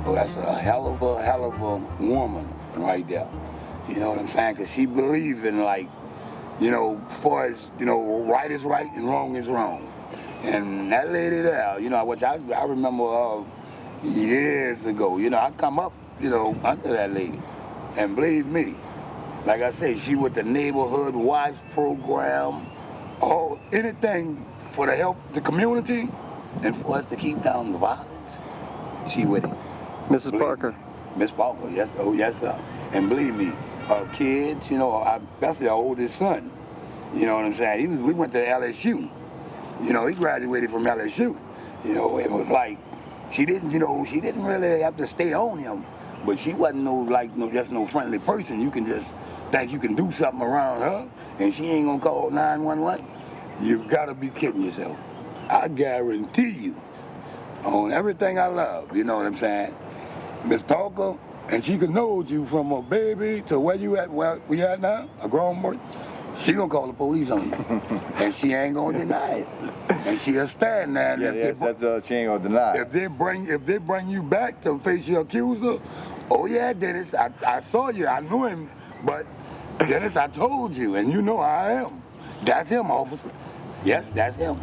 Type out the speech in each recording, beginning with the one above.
Oh, that's a hell of a woman right there. You know what I'm saying? Because she believes in, like, you know, far as, you know, right is right and wrong is wrong. And that lady there, you know, which I remember years ago, you know, I come up, you know, under that lady. And believe me, like I say, she with the neighborhood watch program, anything for to help the community and for us to keep down the violence. She with it. Mrs. Parker. Miss Parker, yes, oh yes, sir. And believe me, her kids, you know, especially our oldest son, you know what I'm saying? We went to LSU. You know, he graduated from LSU. You know, it was like, she didn't really have to stay on him, but she wasn't just no friendly person. You can just think you can do something around her, and she ain't gonna call 911. You gotta be kidding yourself. I guarantee you, on everything I love, you know what I'm saying? Miss Parker, and she can know you from a baby to where you at now, a grown boy. She gonna call the police on you, and she ain't gonna deny it, and she'll stand there. And She ain't gonna deny. If they bring you back to face your accuser, oh yeah, Dennis, I saw you, I knew him, but Dennis, I told you, and you know I am. That's him, officer. Yes, that's him.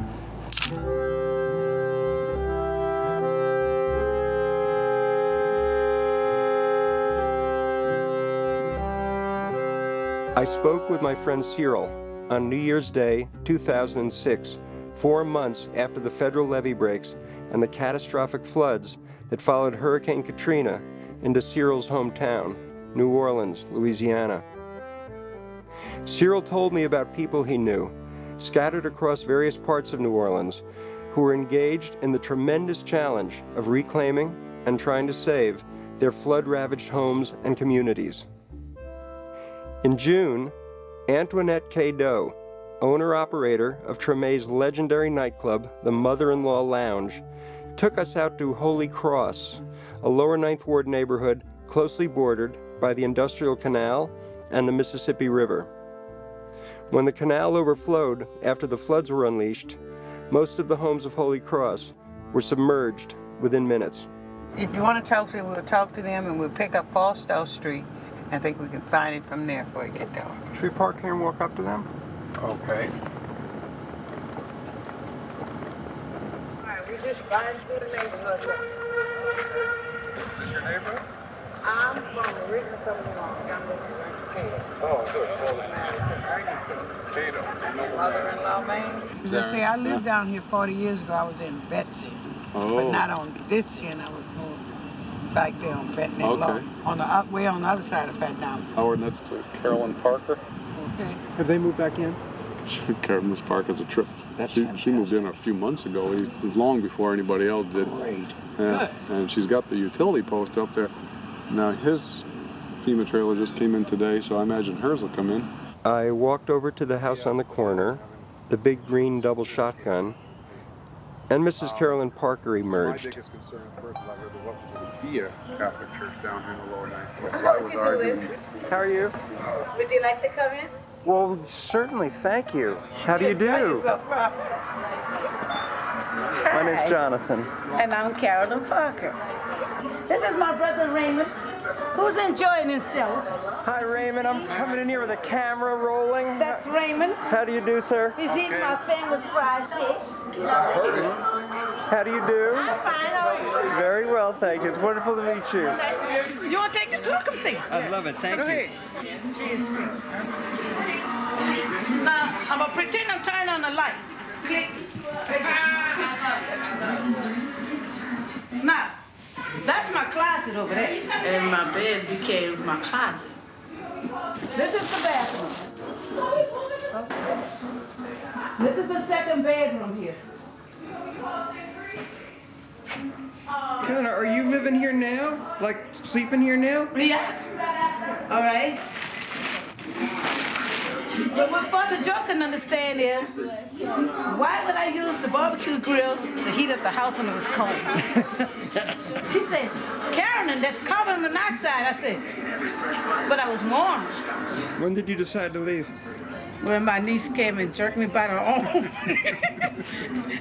I spoke with my friend Cyril on New Year's Day, 2006, 4 months after the federal levee breaks and the catastrophic floods that followed Hurricane Katrina into Cyril's hometown, New Orleans, Louisiana. Cyril told me about people he knew, scattered across various parts of New Orleans, who were engaged in the tremendous challenge of reclaiming and trying to save their flood-ravaged homes and communities. In June, Antoinette K. Doe, owner-operator of Tremay's legendary nightclub, the Mother-in-Law Lounge, took us out to Holy Cross, a lower Ninth Ward neighborhood closely bordered by the Industrial Canal and the Mississippi River. When the canal overflowed after the floods were unleashed, most of the homes of Holy Cross were submerged within minutes. If you want to talk to them, we'll talk to them and we'll pick up Falstaff Street. I think we can find it from there before you get dark. Should we park here and walk up to them? Okay. All right, we just riding through the neighborhood. Is this your neighborhood? I'm from originally coming along. I'm going to Cato. Oh, good. Cato. Cato. Mother-in-law, man. You see, I lived down here 40 years ago. I was in Betsy. But not on this end. I was more back there on Fat Okay. On the way on the other side of Fat Down. Howard, that's to Carolyn Parker. Okay. Have they moved back in? Miss Parker's a trip. That's she moved in a few months ago, long before anybody else did. Great. Yeah. And she's got the utility post up there. Now his FEMA trailer just came in today, so I imagine hers will come in. I walked over to the house on the corner, the big green double shotgun, and Mrs. Carolyn Parker emerged. My biggest concern at first was I heard there wasn't going to be a Catholic church down here in the lower ninth ward. Hello, what you doing? How are you? Would you like to come in? Well, certainly, thank you. How do you do? My name's Jonathan. And I'm Carolyn Parker. This is my brother Raymond, who's enjoying himself. Hi, Raymond. I'm coming in here with a camera rolling. That's Raymond. How do you do, sir? He's eating my famous fried fish. How do you do? I'm fine, how are you? Very well, thank you. It's wonderful to meet you. Nice to meet you. You want to take a tour? Come see. I'd love it, thank you. Now, I'm going to pretend I'm turning on the light. Click. Now, that's my closet over there. And my bed became my closet. This is the bathroom. This is the second bedroom here. Connor, are you living here now? Like sleeping here now? Yeah. All right. But what Father Joe can understand is, why would I use the barbecue grill to heat up the house when it was cold? He said, Carolyn, that's carbon monoxide. I said, but I was warm. When did you decide to leave? When my niece came and jerked me by the arm.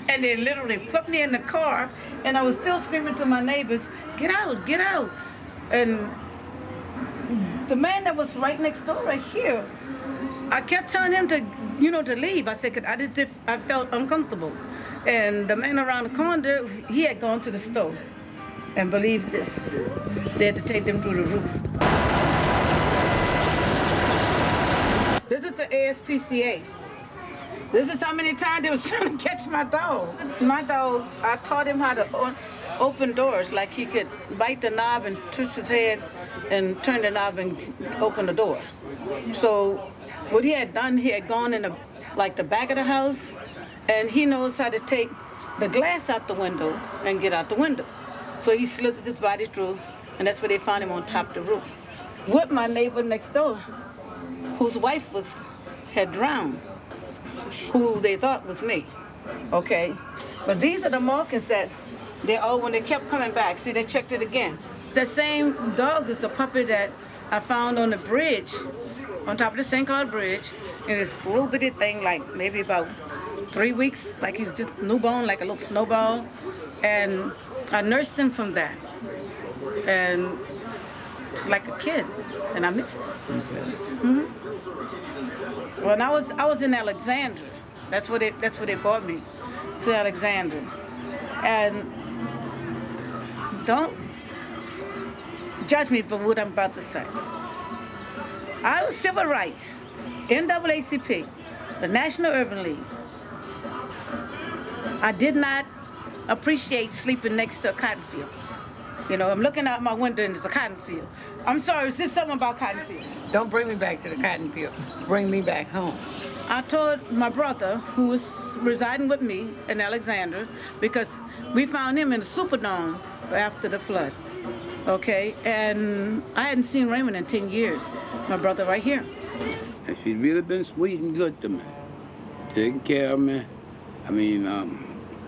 And they literally put me in the car, and I was still screaming to my neighbors, get out, get out. And the man that was right next door, right here, I kept telling him to, to leave. I said, 'cause I felt uncomfortable. And the man around the corner, he had gone to the store. And believe this, they had to take them through the roof. This is the ASPCA. This is how many times they was trying to catch my dog. My dog, I taught him how to open doors, like he could bite the knob and twist his head and turn the knob and open the door. So what he had done, he had gone in the back of the house, and he knows how to take the glass out the window and get out the window. So he slithered his body through, and that's where they found him on top of the roof. With my neighbor next door, whose wife had drowned, who they thought was me, okay? But these are the markings that when they kept coming back, see, they checked it again. The same dog is a puppy that I found on the bridge, on top of the St. Cloud Bridge, and this little bitty thing, like maybe about 3 weeks, like he was just newborn, like a little snowball, and I nursed him from that, and it's like a kid, and I miss him. Mm-hmm. When I was in Alexandria, that's where they brought me to Alexandria, and don't judge me for what I'm about to say. I was civil rights, NAACP, the National Urban League. I did not appreciate sleeping next to a cotton field. I'm looking out my window and there's a cotton field. I'm sorry, is this something about cotton field? Don't bring me back to the cotton field. Bring me back home. I told my brother, who was residing with me in Alexandria, because we found him in the Superdome after the flood, okay? And I hadn't seen Raymond in 10 years, my brother right here. And she's really been sweet and good to me, taking care of me. I mean,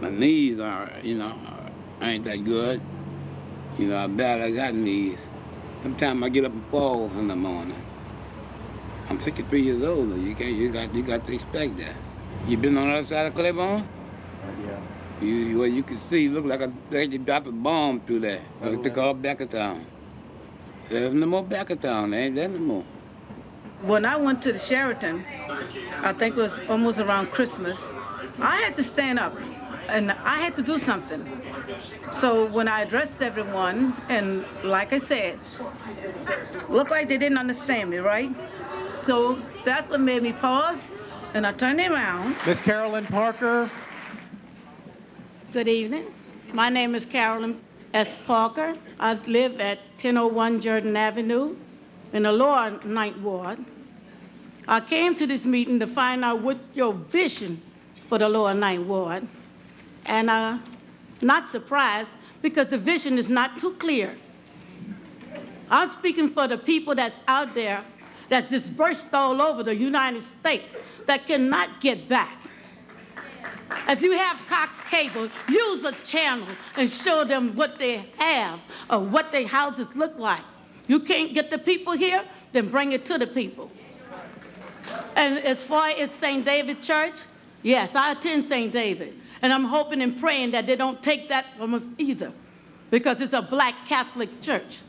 my knees are, ain't that good. I barely got knees. Sometimes I get up and fall in the morning. I'm 53 years old. You got to expect that. You been on the other side of Claiborne? Yeah. You can see, look like you dropped a bomb through there. They call back of town. There's no more back of town. There ain't that no more. When I went to the Sheraton, I think it was almost around Christmas, I had to stand up and I had to do something. So when I addressed everyone, and like I said, looked like they didn't understand me, right? So that's what made me pause, and I turned around. Miss Carolyn Parker. Good evening. My name is Carolyn S. Parker. I live at 1001 Jordan Avenue in the lower 9th Ward. I came to this meeting to find out what your vision for the lower 9th Ward. And I'm not surprised because the vision is not too clear. I'm speaking for the people that's out there that's dispersed all over the United States that cannot get back. If you have Cox Cable, use a channel and show them what they have or what their houses look like. You can't get the people here, then bring it to the people. And as far as St. David Church, yes, I attend St. David. And I'm hoping and praying that they don't take that from us either, because it's a black Catholic church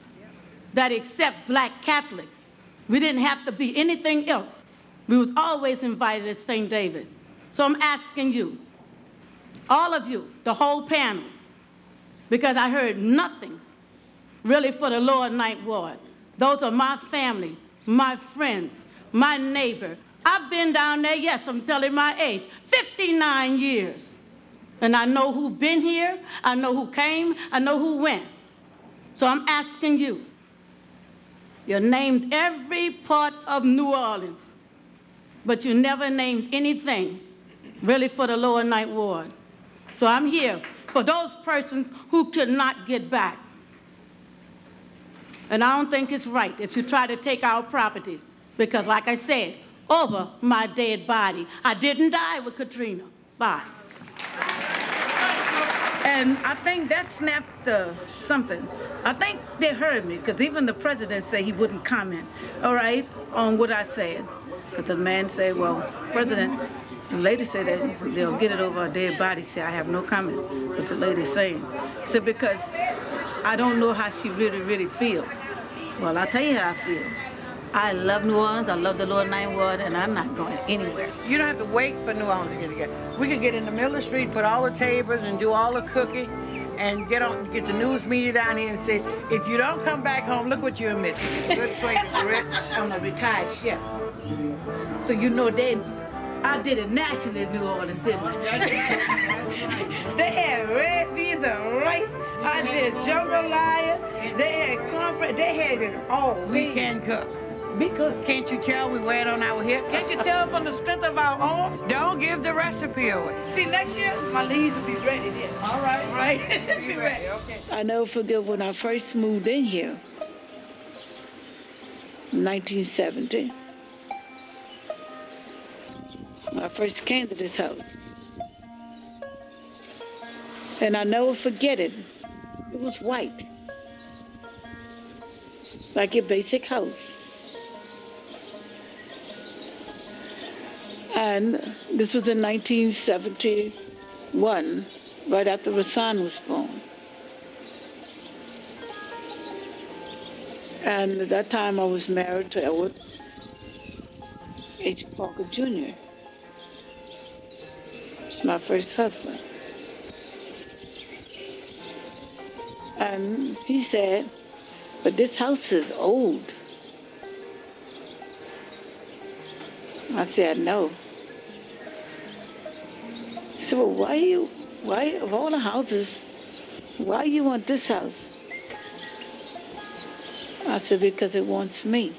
that accepts black Catholics. We didn't have to be anything else. We was always invited at St. David. So I'm asking you, all of you, the whole panel, because I heard nothing really for the lower 9th Ward. Those are my family, my friends, my neighbor. I've been down there, yes, I'm telling my age, 59 years. And I know who been here, I know who came, I know who went. So I'm asking you, you named every part of New Orleans, but you never named anything really for the lower 9th Ward. So I'm here for those persons who could not get back. And I don't think it's right if you try to take our property, because like I said, over my dead body. I didn't die with Katrina. Bye. And I think that snapped something. I think they heard me, because even the president said he wouldn't comment, all right, on what I said. Because the man said, well, President, the lady said that they'll get it over a dead body. He said, I have no comment what the lady's saying. He said, because I don't know how she really feels. Well, I'll tell you how I feel. I love New Orleans, I love the Lower Ninth Ward, and I'm not going anywhere. You don't have to wait for New Orleans to get together. We could get in the middle of the street, put all the tables and do all the cooking, and get the news media down here and say, if you don't come back home, look what you're missing. Good place, rich. I'm a retired chef. So you know I did it naturally in New Orleans, didn't I? They had red beans, the right. I did jambalaya. They had cornbread. They had it all. We can cook. We cook. Can't you tell we wear it on our hips? Can't you tell from the strength of our arms? Don't give the recipe away. See, next year, my leaves will be ready then. All right. Right? Be ready, okay. I never forget when I first moved in here, 1970. When I first came to this house. And I never forget it. It was white. Like your basic house. And this was in 1971, right after Rasan was born. And at that time I was married to Edward H. Parker Jr. It's my first husband. And he said, but this house is old. I said, no. He said, well, why, of all the houses, why you want this house? I said, because it wants me.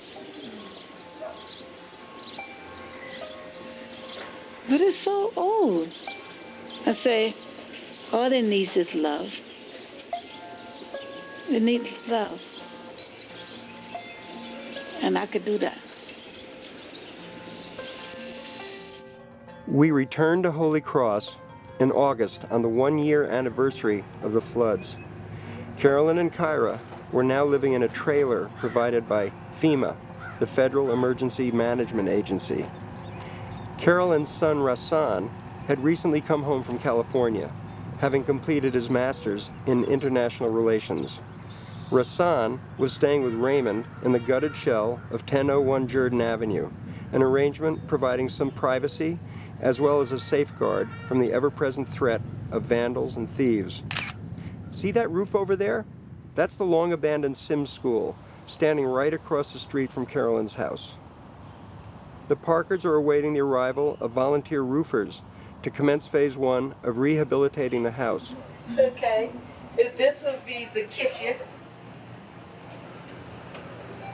But it's so old. I say, all it needs is love. It needs love. And I could do that. We returned to Holy Cross in August on the one-year anniversary of the floods. Carolyn and Kyra were now living in a trailer provided by FEMA, the Federal Emergency Management Agency. Carolyn's son, Rasan, had recently come home from California, having completed his master's in international relations. Rasan was staying with Raymond in the gutted shell of 1001 Jordan Avenue, an arrangement providing some privacy as well as a safeguard from the ever-present threat of vandals and thieves. See that roof over there? That's the long-abandoned Sims School, standing right across the street from Carolyn's house. The Parkers are awaiting the arrival of volunteer roofers to commence phase 1 of rehabilitating the house. Okay, this would be the kitchen,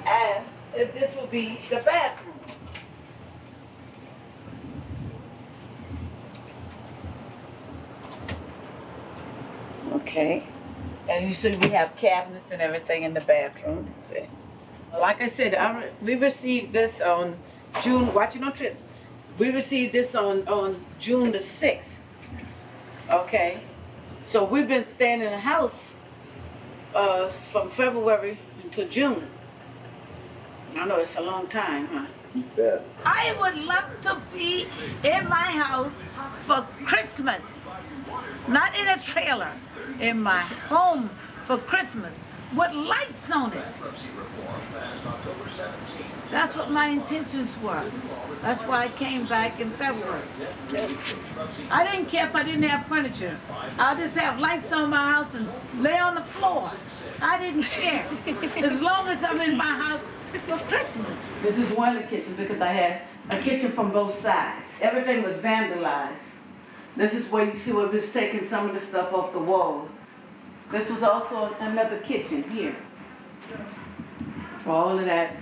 and this would be the bathroom. Okay, and you see we have cabinets and everything in the bathroom. See. Like I said, we received this on June, watching on trip. We received this on June the 6th. Okay, so we've been staying in the house from February until June. I know it's a long time, huh? Yeah. I would love to be in my house for Christmas, not in a trailer, in my home for Christmas with lights on it. That's what my intentions were. That's why I came back in February. I didn't care if I didn't have furniture. I'll just have lights on my house and lay on the floor. I didn't care. As long as I'm in my house for Christmas. This is one of the kitchens because I had a kitchen from both sides. Everything was vandalized. This is where you see where we was taking some of the stuff off the walls. This was also another kitchen here. For all of that,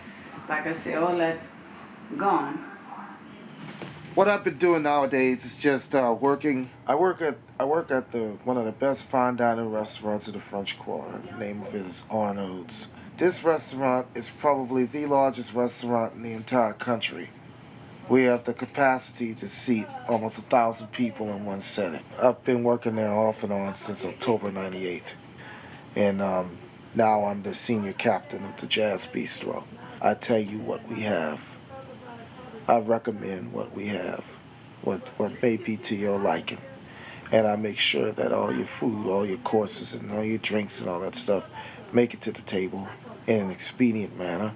like I said, all that's gone. What I've been doing nowadays is just working. I work at I work at one of the best fine dining restaurants in the French Quarter. The name of it is Arnaud's. This restaurant is probably the largest restaurant in the entire country. We have the capacity to seat almost 1,000 people in one setting. I've been working there off and on since October '98. And now I'm the senior captain of the Jazz Bistro. I tell you what we have. I recommend what we have, what may be to your liking. And I make sure that all your food, all your courses, and all your drinks and all that stuff make it to the table in an expedient manner,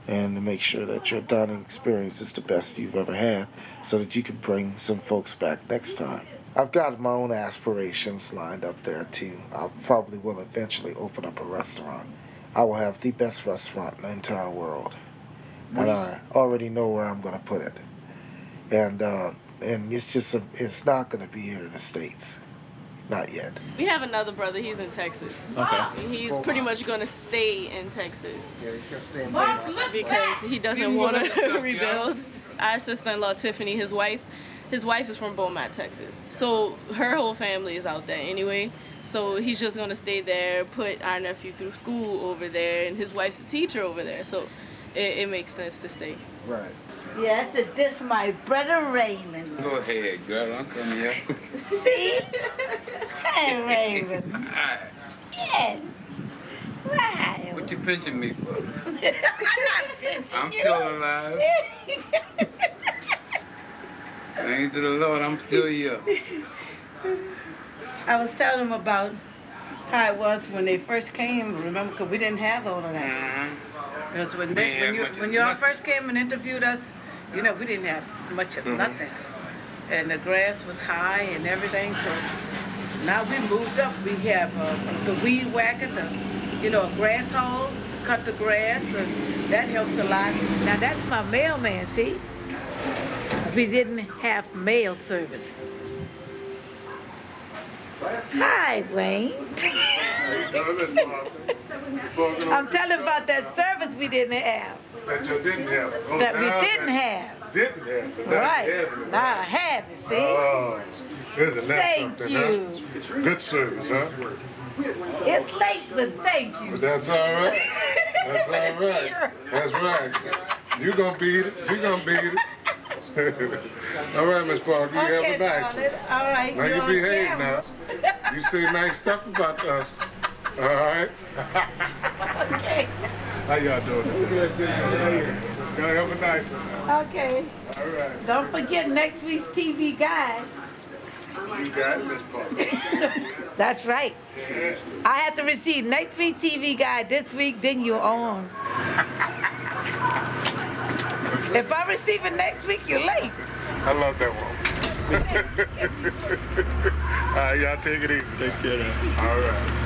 and to make sure that your dining experience is the best you've ever had, so that you can bring some folks back next time. I've got my own aspirations lined up there too. I probably will eventually open up a restaurant. I will have the best restaurant in the entire world. And I already know where I'm going to put it. And it's not going to be here in the States. Not yet. We have another brother, he's in Texas. Okay. He's pretty much going to stay in Texas. Yeah, he's going to stay in Texas. Because he doesn't want to rebuild. Our sister-in-law, Tiffany, his wife is from Beaumont, Texas. So her whole family is out there anyway. So he's just going to stay there, put our nephew through school over there, and his wife's a teacher over there. So it makes sense to stay. Right. Yes, this my brother Raymond. Go ahead, girl. I'm coming here. See? Hey, Raymond. Hi. Yes. Right. What you pinching me for? I'm not pinching I'm you. still alive. Thanks to the Lord, I'm still here. I was telling them about how it was when they first came, remember, because we didn't have all of that. Because when you all first came and interviewed us, you know, we didn't have much of nothing. And the grass was high and everything, so now we moved up. We have the weed whacker, a grass hole, cut the grass, and that helps a lot. Now that's my mailman, see? We didn't have mail service. Hi, Wayne. I'm telling about that service we didn't have. That you didn't have. Oh, that we didn't have. Didn't have, but now right. you have it. Now I have it, see? Oh, isn't that thank something, you. Huh? Good service, huh? It's late, but thank you. But that's all right. That's all right. Sure. That's right. You gonna beat it. You gonna beat it. All right, Miss Parker, you have a nice one. All right. Now you behave now. You say nice stuff about us. All right? Okay. How y'all doing? Good. Y'all have a nice one. Okay. All right. Don't forget next week's TV guide. You got it, Miss Parker. That's right. Yeah. I have to receive next week's TV guide this week, then you're on. If I receive it next week, you're late. I love that one. All right, y'all take it easy. Take care now. All right.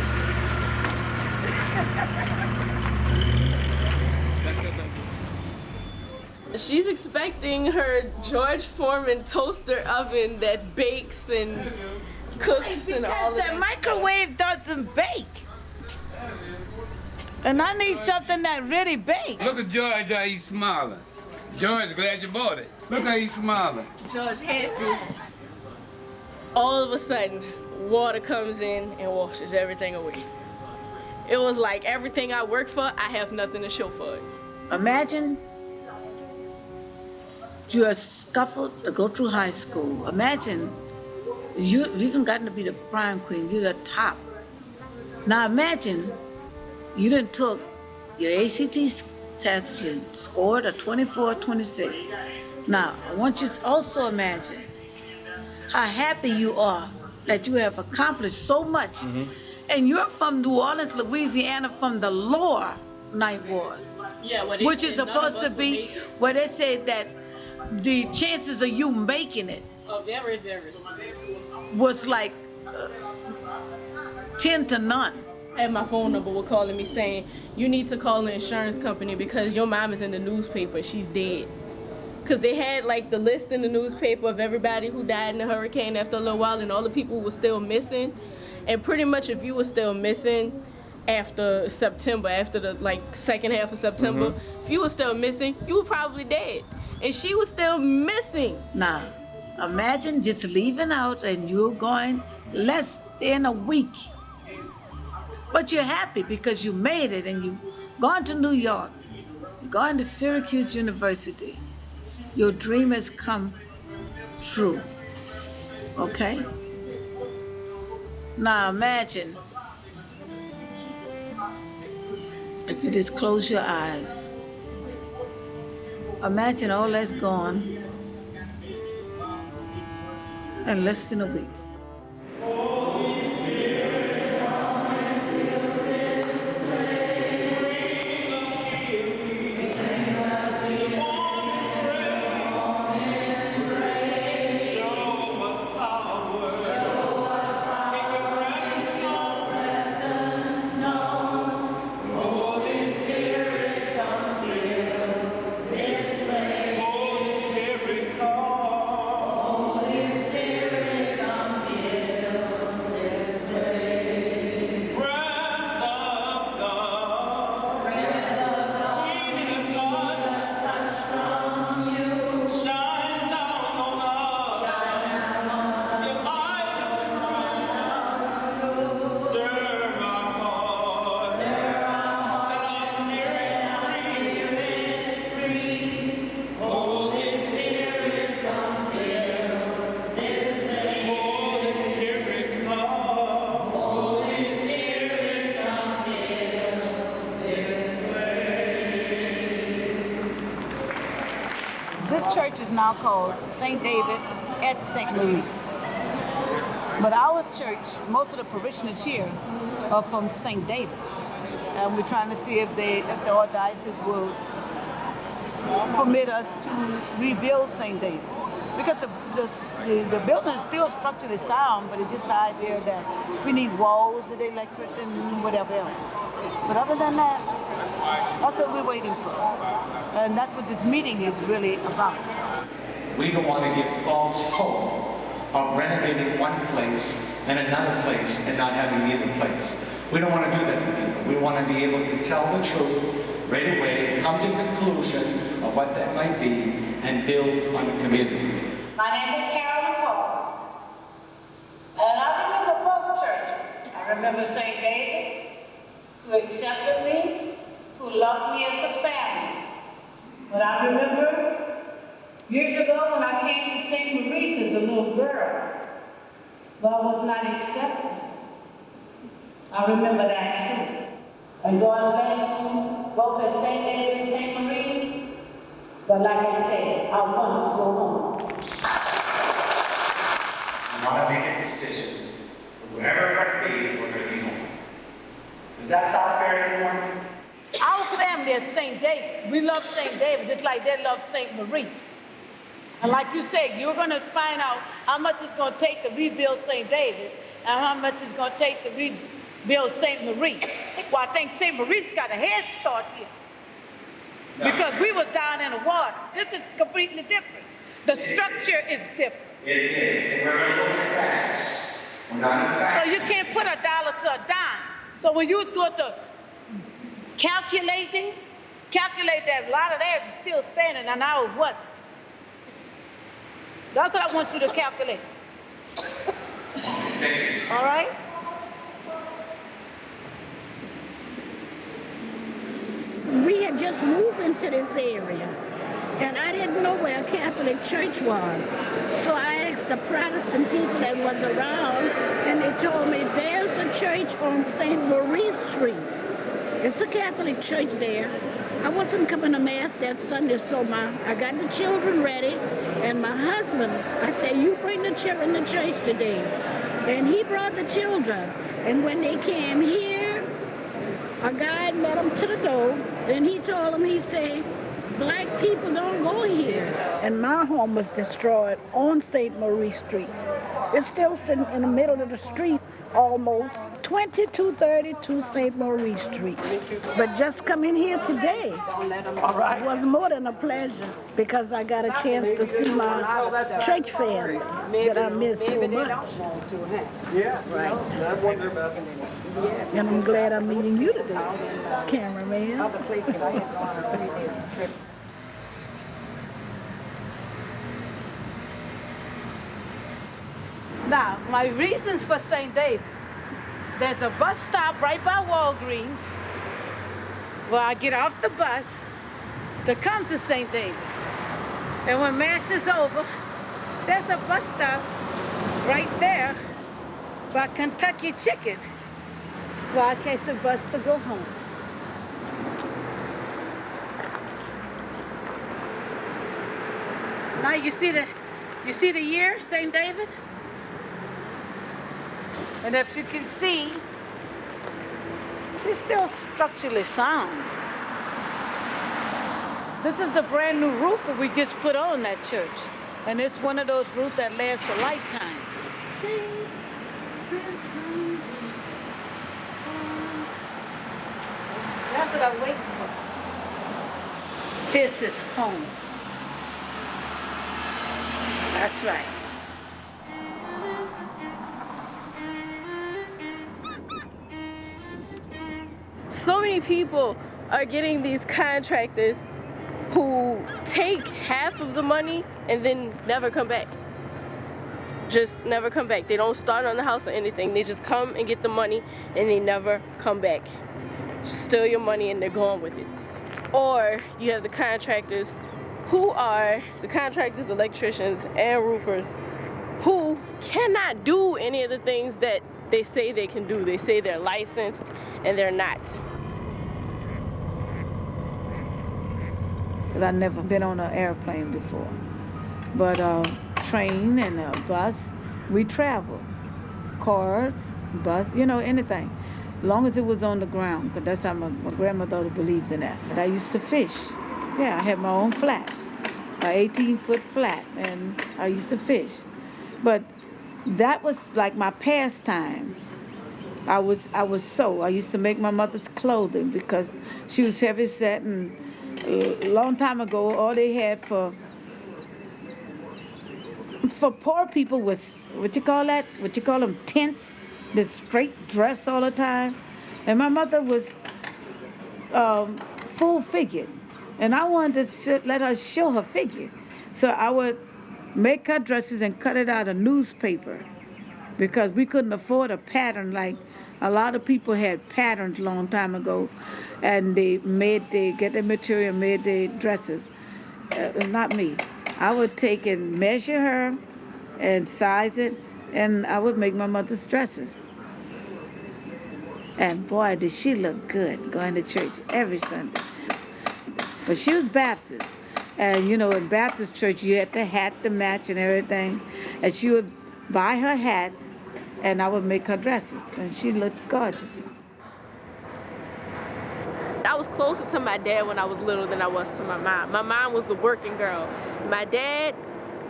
She's expecting her George Foreman toaster oven that bakes and cooks and all of that. Because that microwave doesn't bake. And I need something that really bakes. Look at George, how he's smiling. George, glad you bought it. Look how he's smiling. George happy. All of a sudden, water comes in and washes everything away. It was like everything I work for, I have nothing to show for it. Imagine you are scuffled to go through high school. Imagine you've even gotten to be the prime queen, you're the top. Now imagine you done took your ACT test, you scored a 24, 26. Now, I want you to also imagine how happy you are that you have accomplished so much. And you're from New Orleans, Louisiana, from the lower Ninth Ward. Yeah, which is supposed to be where they say that the chances of you making it very, very small. Was like 10 to none. And my phone number were calling me saying, you need to call the insurance company because your mom is in the newspaper, she's dead. Because they had like the list in the newspaper of everybody who died in the hurricane after a little while and all the people were still missing. And pretty much if you were still missing after September, after the like second half of September, if you were still missing, you were probably dead. And she was still missing. Now, imagine just leaving out and you're going less than a week. But you're happy because you made it and you've gone to New York, you've gone to Syracuse University. Your dream has come true, okay? Now imagine if you just close your eyes. Imagine all that's gone in less than a week. This church is now called St. David at St. Maurice. But our church, most of the parishioners here are from St. David's. And we're trying to see if the archdiocese will permit us to rebuild St. David. Because the building is still structurally sound, but it's just the idea that we need walls and electric and whatever else. But other than that, that's what we're waiting for. And that's what this meeting is really about. We don't want to give false hope of renovating one place and another place and not having either place. We don't want to do that to people. We want to be able to tell the truth right away, come to a conclusion of what that might be, and build on the community. My name is Carolyn, and I remember both churches. I remember St. David, who accepted me, who loved me as the family. But I remember years ago when I came to St. Maurice as a little girl, but I was not accepted. I remember that too. And God bless you, both at St. David and St. Maurice. But like I said, I want to go home. We want to make a decision. Wherever we're going to be, we're going to be home. Does that sound fair to anyone? Our family at St. David, we love St. David just like they love St. Maurice. And like you said, you're going to find out how much it's going to take to rebuild St. David and how much it's going to take to rebuild St. Maurice. Well, I think St. Maurice got a head start here. Because we were down in the water. This is completely different. The structure is different. It is. And we're going to look at facts. We're not in facts. So you can't put a dollar to a dime. So when you go to calculate that a lot of that is still standing and ours wasn't. That's what I want you to calculate. All right? We had just moved into this area, and I didn't know where a Catholic church was. So I asked the Protestant people that was around, and they told me there's a church on St. Maurice Street. It's a Catholic church there. I wasn't coming to Mass that Sunday, so I got the children ready, and my husband, I said, you bring the children to church today. And he brought the children. And when they came here, a guy met them to the door, and he told them, he said, black people don't go here. And my home was destroyed on St. Maurice Street. It's still sitting in the middle of the street, almost 2232 St. Maurice Street. But just coming here today was more than a pleasure because I got a chance to see my church family that I miss so much. Yeah, right. I wonder about it. And I'm glad I'm meeting you today, cameraman. Other places I had gone on a 3-day trip. Now, my reasons for St. David, there's a bus stop right by Walgreens where I get off the bus to come to St. David. And when Mass is over, there's a bus stop right there by Kentucky Chicken where I catch the bus to go home. Now you see the year, St. David? And if you can see, she's still structurally sound. This is a brand new roof that we just put on that church. And it's one of those roofs that lasts a lifetime. That's what I'm waiting for. This is home. That's right. So many people are getting these contractors who take half of the money and then never come back. Just never come back. They don't start on the house or anything. They just come and get the money and they never come back. Steal your money and they're gone with it. Or you have the contractors who are the contractors, electricians, and roofers who cannot do any of the things that they say they can do. They say they're licensed and they're not. I've never been on an airplane before, but train and a bus, we travel. Car, bus, you know, anything. As long as it was on the ground, because that's how my grandmother believes in that. But I used to fish. Yeah, I had my own flat, an 18-foot flat, and I used to fish. But that was like my pastime. I used to make my mother's clothing because she was heavy set, and a long time ago, all they had for poor people was, what you call them, tents, the straight dress all the time. And my mother was full figured, and I wanted to let her show her figure. So I would make her dresses and cut it out of newspaper because we couldn't afford a pattern like a lot of people had patterns a long time ago, and they get the material, made the dresses. Not me. I would take and measure her and size it, and I would make my mother's dresses. And boy, did she look good going to church every Sunday. But she was Baptist. And you know, in Baptist church, you had the hat to match and everything. And she would buy her hats, and I would make her dresses. And she looked gorgeous. I was closer to my dad when I was little than I was to my mom. My mom was the working girl. My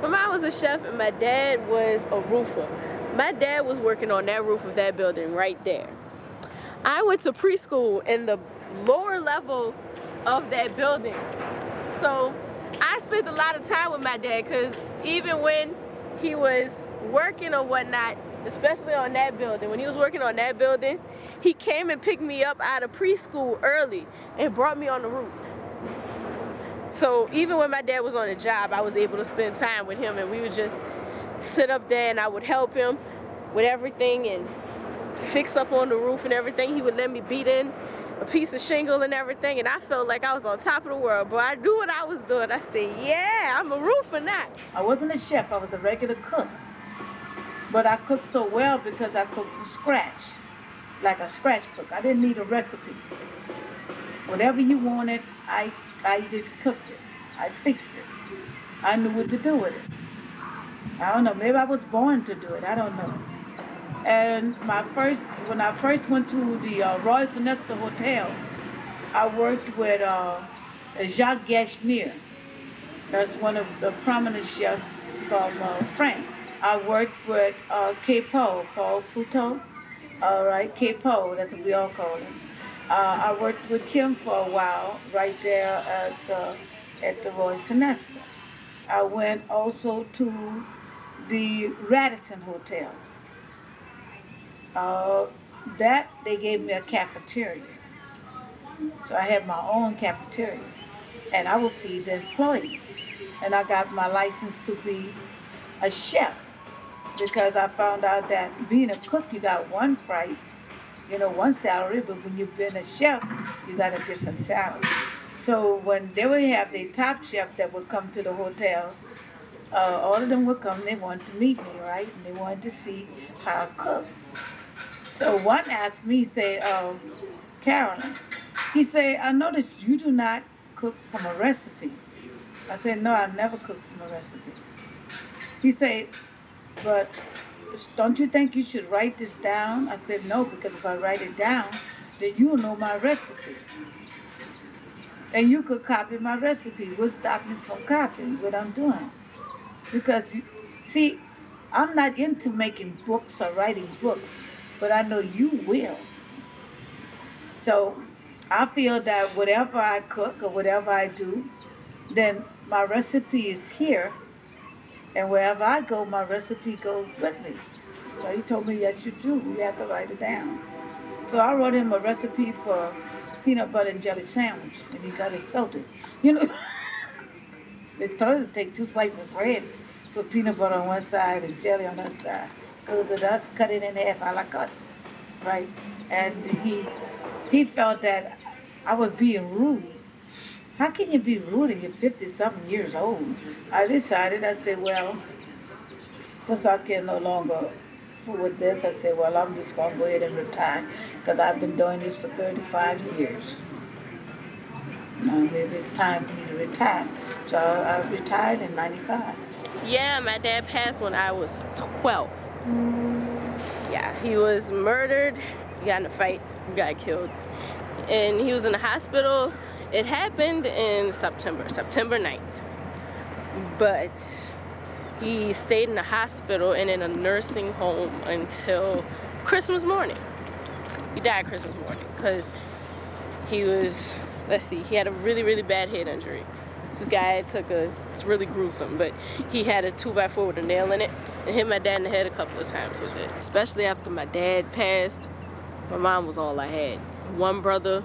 mom was a chef and my dad was a roofer. My dad was working on that roof of that building right there. I went to preschool in the lower level of that building. So I spent a lot of time with my dad because even when he was working or whatnot, especially on that building, when he was working on that building, he came and picked me up out of preschool early and brought me on the roof. So even when my dad was on a job, I was able to spend time with him, and we would just sit up there and I would help him with everything and fix up on the roof and everything. He would let me beat in a piece of shingle and everything, and I felt like I was on top of the world. But I knew what I was doing. I said, yeah, I'm a roofer now. I wasn't a chef, I was a regular cook. But I cooked so well because I cooked from scratch, like a scratch cook. I didn't need a recipe. Whatever you wanted, I just cooked it. I fixed it. I knew what to do with it. I don't know, maybe I was born to do it, I don't know. And when I first went to the Royal Sonesta Hotel, I worked with Jacques Gachnier. That's one of the prominent chefs from France. I worked with Paul Couteau. All right, K-Po, that's what we all call him. I worked with Kim for a while right there at the Royal Sonesta. I went also to the Radisson Hotel. That they gave me a cafeteria. So I had my own cafeteria, and I would feed the employees. And I got my license to be a chef. because I found out that being a cook, you got one price, one salary, but when you've been a chef, you got a different salary. So when they would have the top chef that would come to the hotel, all of them would come, they wanted to meet me, right? And they wanted to see how I cook. So one asked me, say, Carolyn, he said, I noticed you do not cook from a recipe. I said, no, I never cook from a recipe. He said, but don't you think you should write this down? I said, no, because if I write it down, then you'll know my recipe. And you could copy my recipe. What's stopping you from copying what I'm doing? Because, see, I'm not into making books or writing books, but I know you will. So I feel that whatever I cook or whatever I do, then my recipe is here, and wherever I go, my recipe goes with me. So he told me, yes, you do. You have to write it down. So I wrote him a recipe for peanut butter and jelly sandwich, and he got insulted. They told him to take 2 slices of bread, put peanut butter on one side and jelly on the other side. Go to the cut it in half, a la cut, right? And he felt that I was being rude. How can you be rude and you're 50-something years old? I decided, I said, well, since I can no longer fool with this, I said, well, I'm just going to go ahead and retire because I've been doing this for 35 years. Now maybe it's time for me to retire. So I retired in 95. Yeah, my dad passed when I was 12. Yeah, he was murdered, he got in a fight, got killed. And he was in the hospital. It happened in September 9th. But he stayed in the hospital and in a nursing home until Christmas morning. He died Christmas morning because he was, he had a really, really bad head injury. This guy it's really gruesome, but he had a 2x4 with a nail in it and hit my dad in the head a couple of times with it. Especially after my dad passed, my mom was all I had. One brother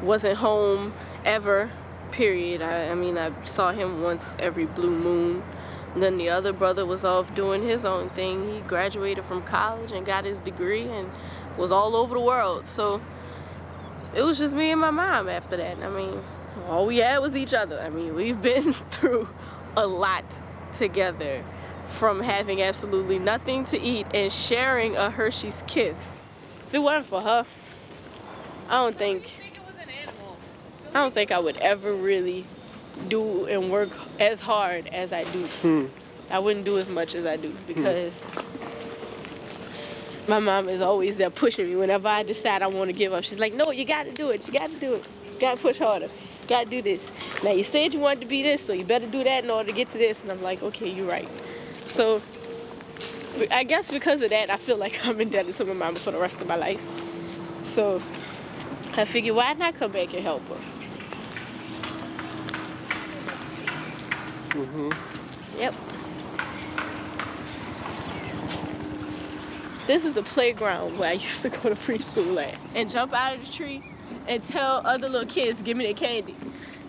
wasn't home ever, period. I saw him once every blue moon. And then the other brother was off doing his own thing. He graduated from college and got his degree and was all over the world. So it was just me and my mom after that. All we had was each other. We've been through a lot together, from having absolutely nothing to eat and sharing a Hershey's Kiss. If it weren't for her, I don't think I would ever really do and work as hard as I do. I wouldn't do as much as I do because my mom is always there pushing me whenever I decide I want to give up. She's like, no, you got to do it. You got to do it. You got to push harder. You got to do this. Now, you said you wanted to be this, so you better do that in order to get to this. And I'm like, okay, you're right. So I guess because of that, I feel like I'm indebted to my mama for the rest of my life. So I figured, why not come back and help her? Yep. This is the playground where I used to go to preschool at and jump out of the tree and tell other little kids, give me their candy.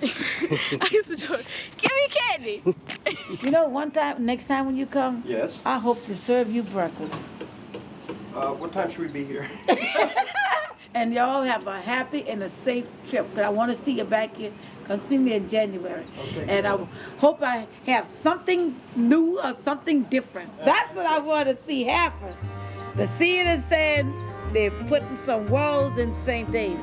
I used to joke, give me candy. Next time when you come, yes, I hope to serve you breakfast. What time should we be here? And y'all have a happy and a safe trip. Because I want to see you back here. Come see me in January. Okay, and I hope I have something new or something different. That's what I want to see happen. The seeing and saying they're putting some walls in St. David.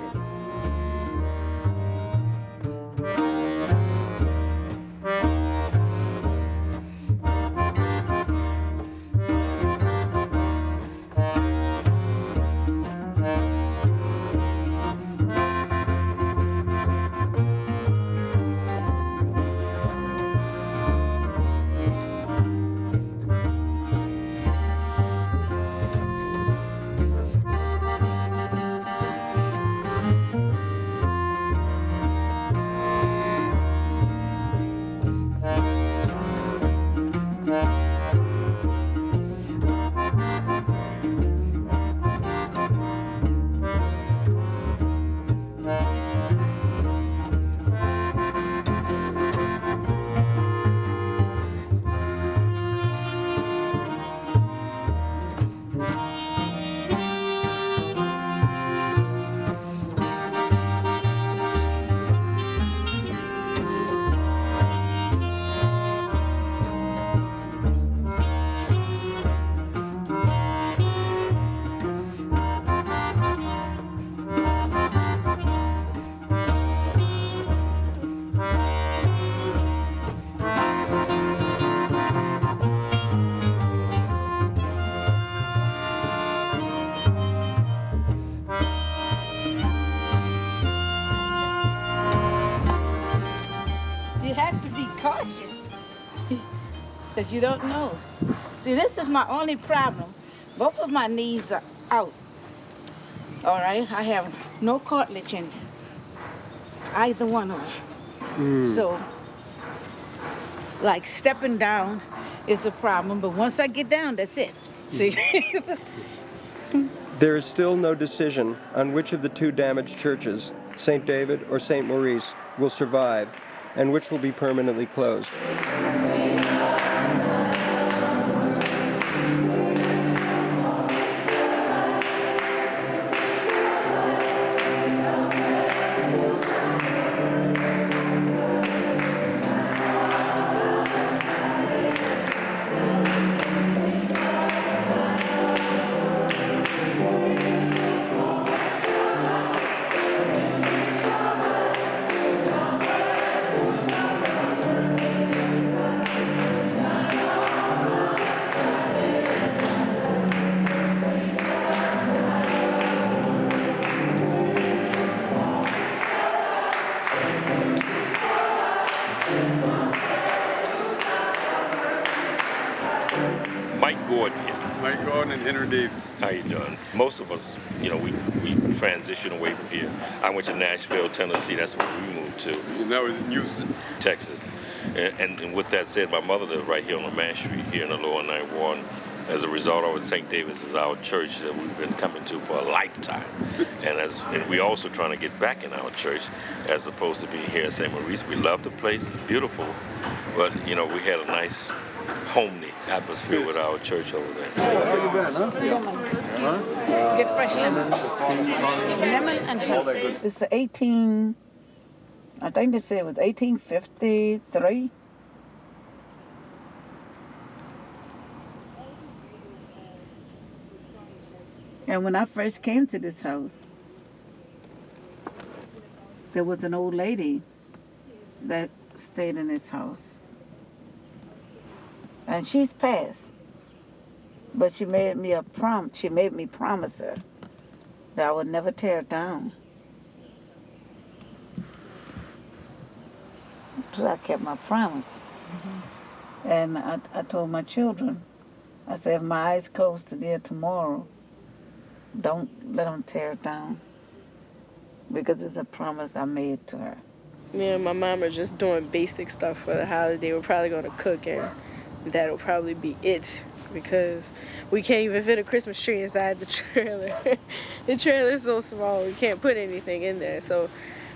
that you don't know. See, this is my only problem. Both of my knees are out. All right, I have no cartilage in either one of them. So, like stepping down is a problem, but once I get down, that's it. See? There is still no decision on which of the two damaged churches, St. David or St. Maurice, will survive and which will be permanently closed. Mike Gordon and Henry Davis. How you doing? Most of us, you know, we transitioned away from here. I went to Nashville, Tennessee. That's where we moved to. And that was in Houston, Texas. And with that said, my mother lived right here on the Main Street here in the Lower Ninth Ward. As a result of it, St. David's is our church that we've been coming to for a lifetime. And we're also trying to get back in our church as opposed to being here at St. Maurice. We love the place, it's beautiful, but you know, we had a nice homely atmosphere with our church over there. Get fresh lemon. Lemon and honey. It's 18, I think they said it was 1853. And when I first came to this house, there was an old lady that stayed in this house. And she's passed. But she made me promise her that I would never tear it down. So I kept my promise. Mm-hmm. And I told my children, I said, if my eyes close to there tomorrow, don't let them tear it down, because it's a promise I made to her. Me and my mom are just doing basic stuff for the holiday. We're probably going to cook, and that'll probably be it, because we can't even fit a Christmas tree inside the trailer. The trailer is so small, we can't put anything in there. So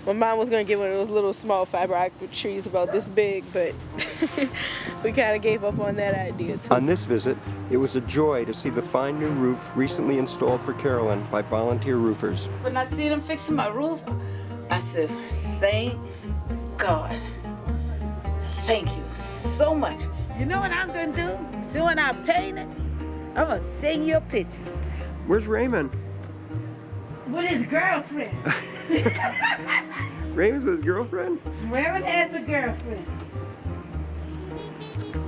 my mom was going to get one of those little small fiber optic trees about this big, but we kind of gave up on that idea too. On this visit, it was a joy to see the fine new roof recently installed for Carolyn by volunteer roofers. When I see them fixing my roof, I said, thank God. Thank you so much. You know what I'm going to do? So when I paint it, I'm going to send you a picture. Where's Raymond? With his girlfriend. Raymond's with his girlfriend? Raymond has a girlfriend.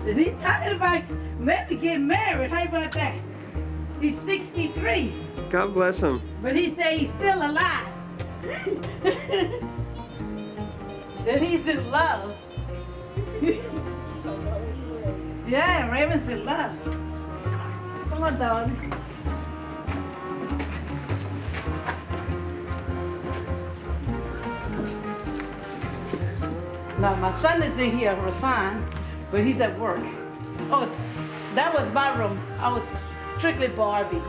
And he's talking about maybe getting married. How about that? He's 63. God bless him. But he said he's still alive. That he's in love. Yeah, Raymond's in love. Come on, darling. Now, my son is in here, Rasan, but he's at work. Oh, that was my room. I was strictly Barbie.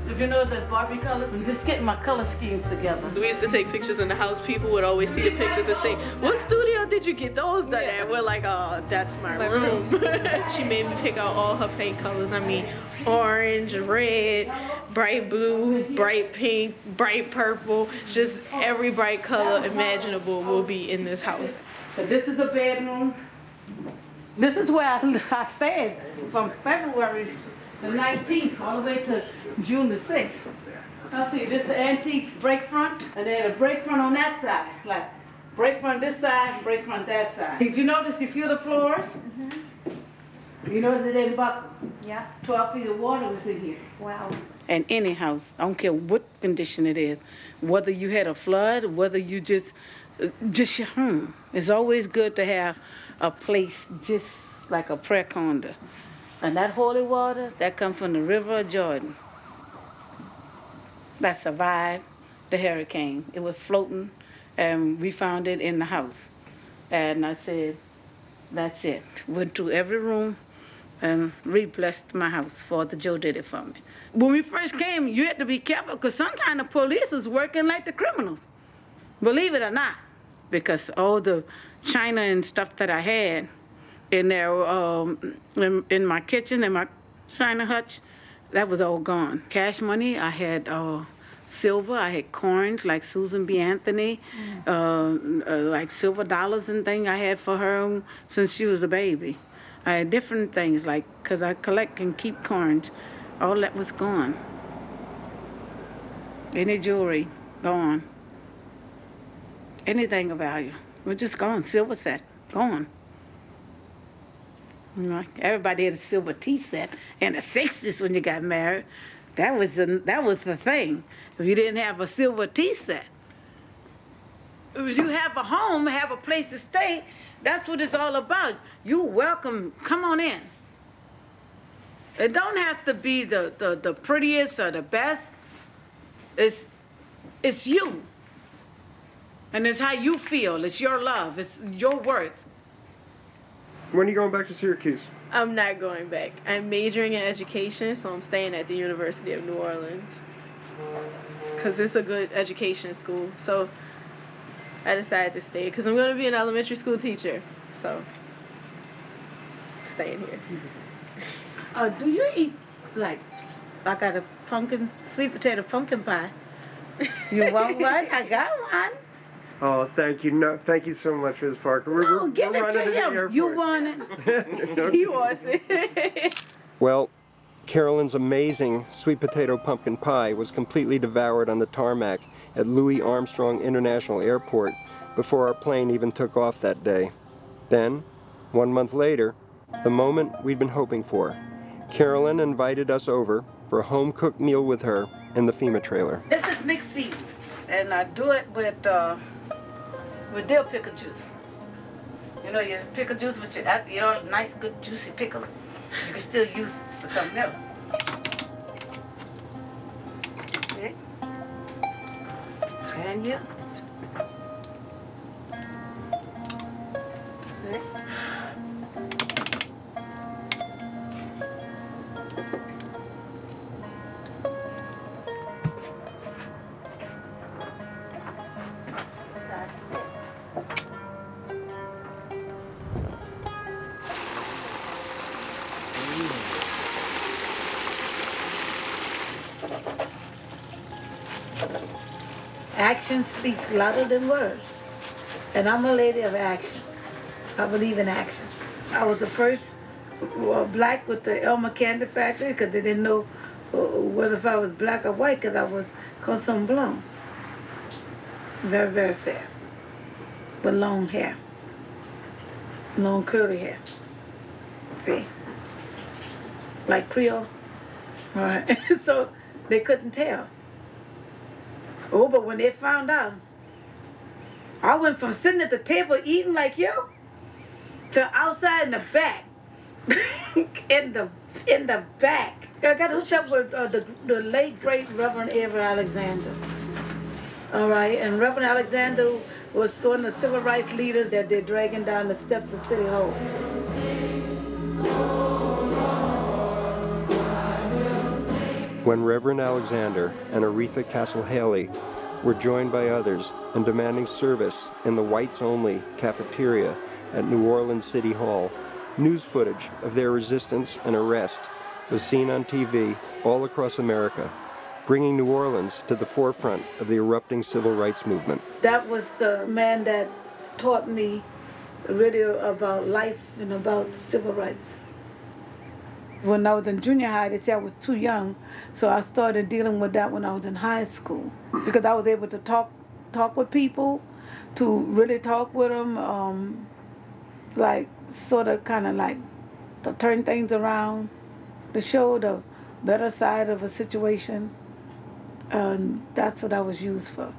If you know the Barbie colors, I'm just getting my color schemes together. We used to take pictures in the house. People would always see the pictures and say, what studio did you get those done at? And we're like, oh, that's my room. She made me pick out all her paint colors. I mean, orange, red, bright blue, bright pink, bright purple. Just every bright color imaginable will be in this house. So this is a bedroom. This is where I stayed from February the 19th all the way to June the 6th. I'll see, this is the antique break front, and then a break front on that side. Like, break front this side, break front that side. If you notice, you feel the floors? Mm-hmm. You notice it didn't buckle? Yeah. 12 feet of water was in here. Wow. And any house, I don't care what condition it is, whether you had a flood, whether you just your home. It's always good to have a place just like a prayer conduit. And that holy water, that comes from the river of Jordan, that survived the hurricane. It was floating, and we found it in the house. And I said, that's it. Went to every room and re-blessed my house. Father Joe did it for me. When we first came, you had to be careful because sometimes the police is working like the criminals. Believe it or not, because all the china and stuff that I had in there, in my kitchen, in my china hutch, that was all gone. Cash money, I had silver, I had coins like Susan B. Anthony, like silver dollars and things I had for her since she was a baby. I had different things like, because I collect and keep coins, all that was gone. Any jewelry, gone. Anything of value, was just gone. Silver set, gone. You know, everybody had a silver tea set in the 60s when you got married. That was the thing. If you didn't have a silver tea set, if you have a home, have a place to stay, that's what it's all about. You welcome, come on in. It don't have to be the prettiest or the best. It's you. And it's how you feel. It's your love. It's your worth. When are you going back to Syracuse? I'm not going back. I'm majoring in education, so I'm staying at the University of New Orleans. Because it's a good education school. So I decided to stay because I'm going to be an elementary school teacher. So I'm staying here. Do you eat, like, I got a sweet potato pumpkin pie. You want one? I got one. Oh, thank you. No, thank you so much, Ms. Parker. We're give it running to him. the You want it? He wants it. Well, Carolyn's amazing sweet potato pumpkin pie was completely devoured on the tarmac at Louis Armstrong International Airport before our plane even took off that day. Then, 1 month later, the moment we'd been hoping for. Carolyn invited us over for a home-cooked meal with her in the FEMA trailer. This is mixed season, and I do it with dill pickle juice. You know, your pickle juice with your nice, good, juicy pickle, you can still use for something else. See? Can you? See? Action speaks louder than words. And I'm a lady of action. I believe in action. I was the first black with the Elmer Candy Factory because they didn't know whether if I was black or white because I was Cosum Blonde. Very, very fair. With long hair. Long curly hair. See? Like Creole. All right. So they couldn't tell. Oh, but when they found out, I went from sitting at the table eating like you to outside in the back. in the back. I got hooked up with the late, great Reverend Avery Alexander. All right, and Reverend Alexander was one of the civil rights leaders that they're dragging down the steps of City Hall. When Reverend Alexander and Aretha Castle-Haley were joined by others in demanding service in the whites-only cafeteria at New Orleans City Hall, news footage of their resistance and arrest was seen on TV all across America, bringing New Orleans to the forefront of the erupting civil rights movement. That was the man that taught me really about life and about civil rights. When I was in junior high, they said I was too young, so I started dealing with that when I was in high school because I was able to talk with people, to really talk with them, like sort of kind of like to turn things around, to show the better side of a situation, and that's what I was used for.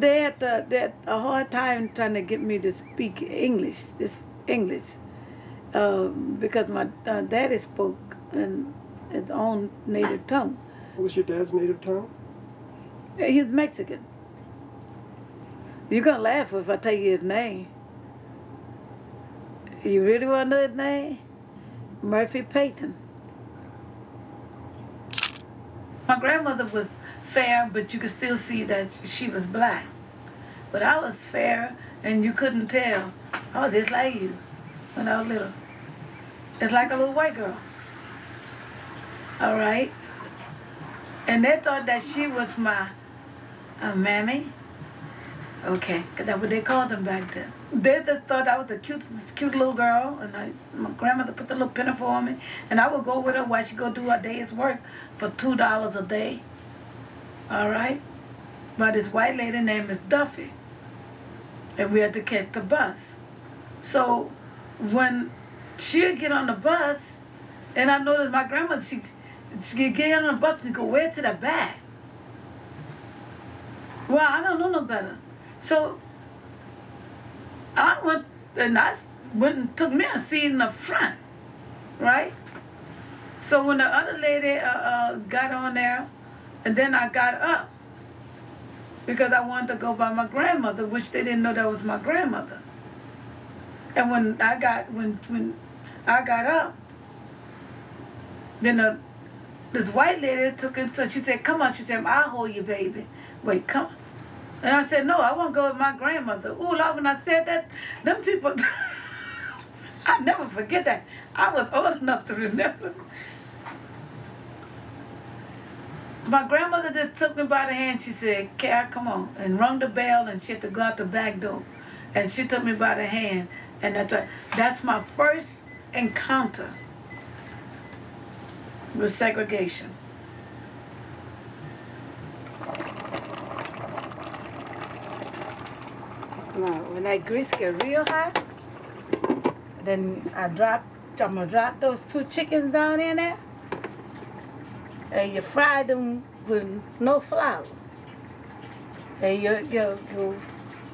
they had a hard time trying to get me to speak English, because my daddy spoke in his own native tongue. What was your dad's native tongue? He's Mexican. You're gonna laugh if I tell you his name. You really want to know his name? Murphy Payton. My grandmother was fair, but you could still see that she was black. But I was fair, and you couldn't tell. I was just like you when I was little. It's like a little white girl. All right? And they thought that she was my mammy. Okay, because that's what they called them back then. They just thought I was a cute little girl, and my grandmother put the little pinafore on me, and I would go with her while she go do her day's work for $2 a day. All right? By this white lady named Miss Duffy, and we had to catch the bus. So when she'd get on the bus, and I noticed my grandmother, she'd get on the bus and go way to the back. Well, I don't know no better. So I went and took me a seat in the front, right? So when the other lady got on there, and then I got up because I wanted to go by my grandmother, which they didn't know that was my grandmother. And when I got up, then this white lady took it. So she said, "Come on," she said, "I'll hold you, baby. Wait, come on." And I said, "No, I want to go with my grandmother." Ooh, Lord, when I said that, them people, I never forget that. I was old enough to remember. My grandmother just took me by the hand. She said, "Cal, come on," and rung the bell, and she had to go out the back door. And she took me by the hand, and that's my first encounter with segregation. Now, when that grease get real hot, then I'm gonna drop those 2 chickens down in there, and you fry them with no flour. And you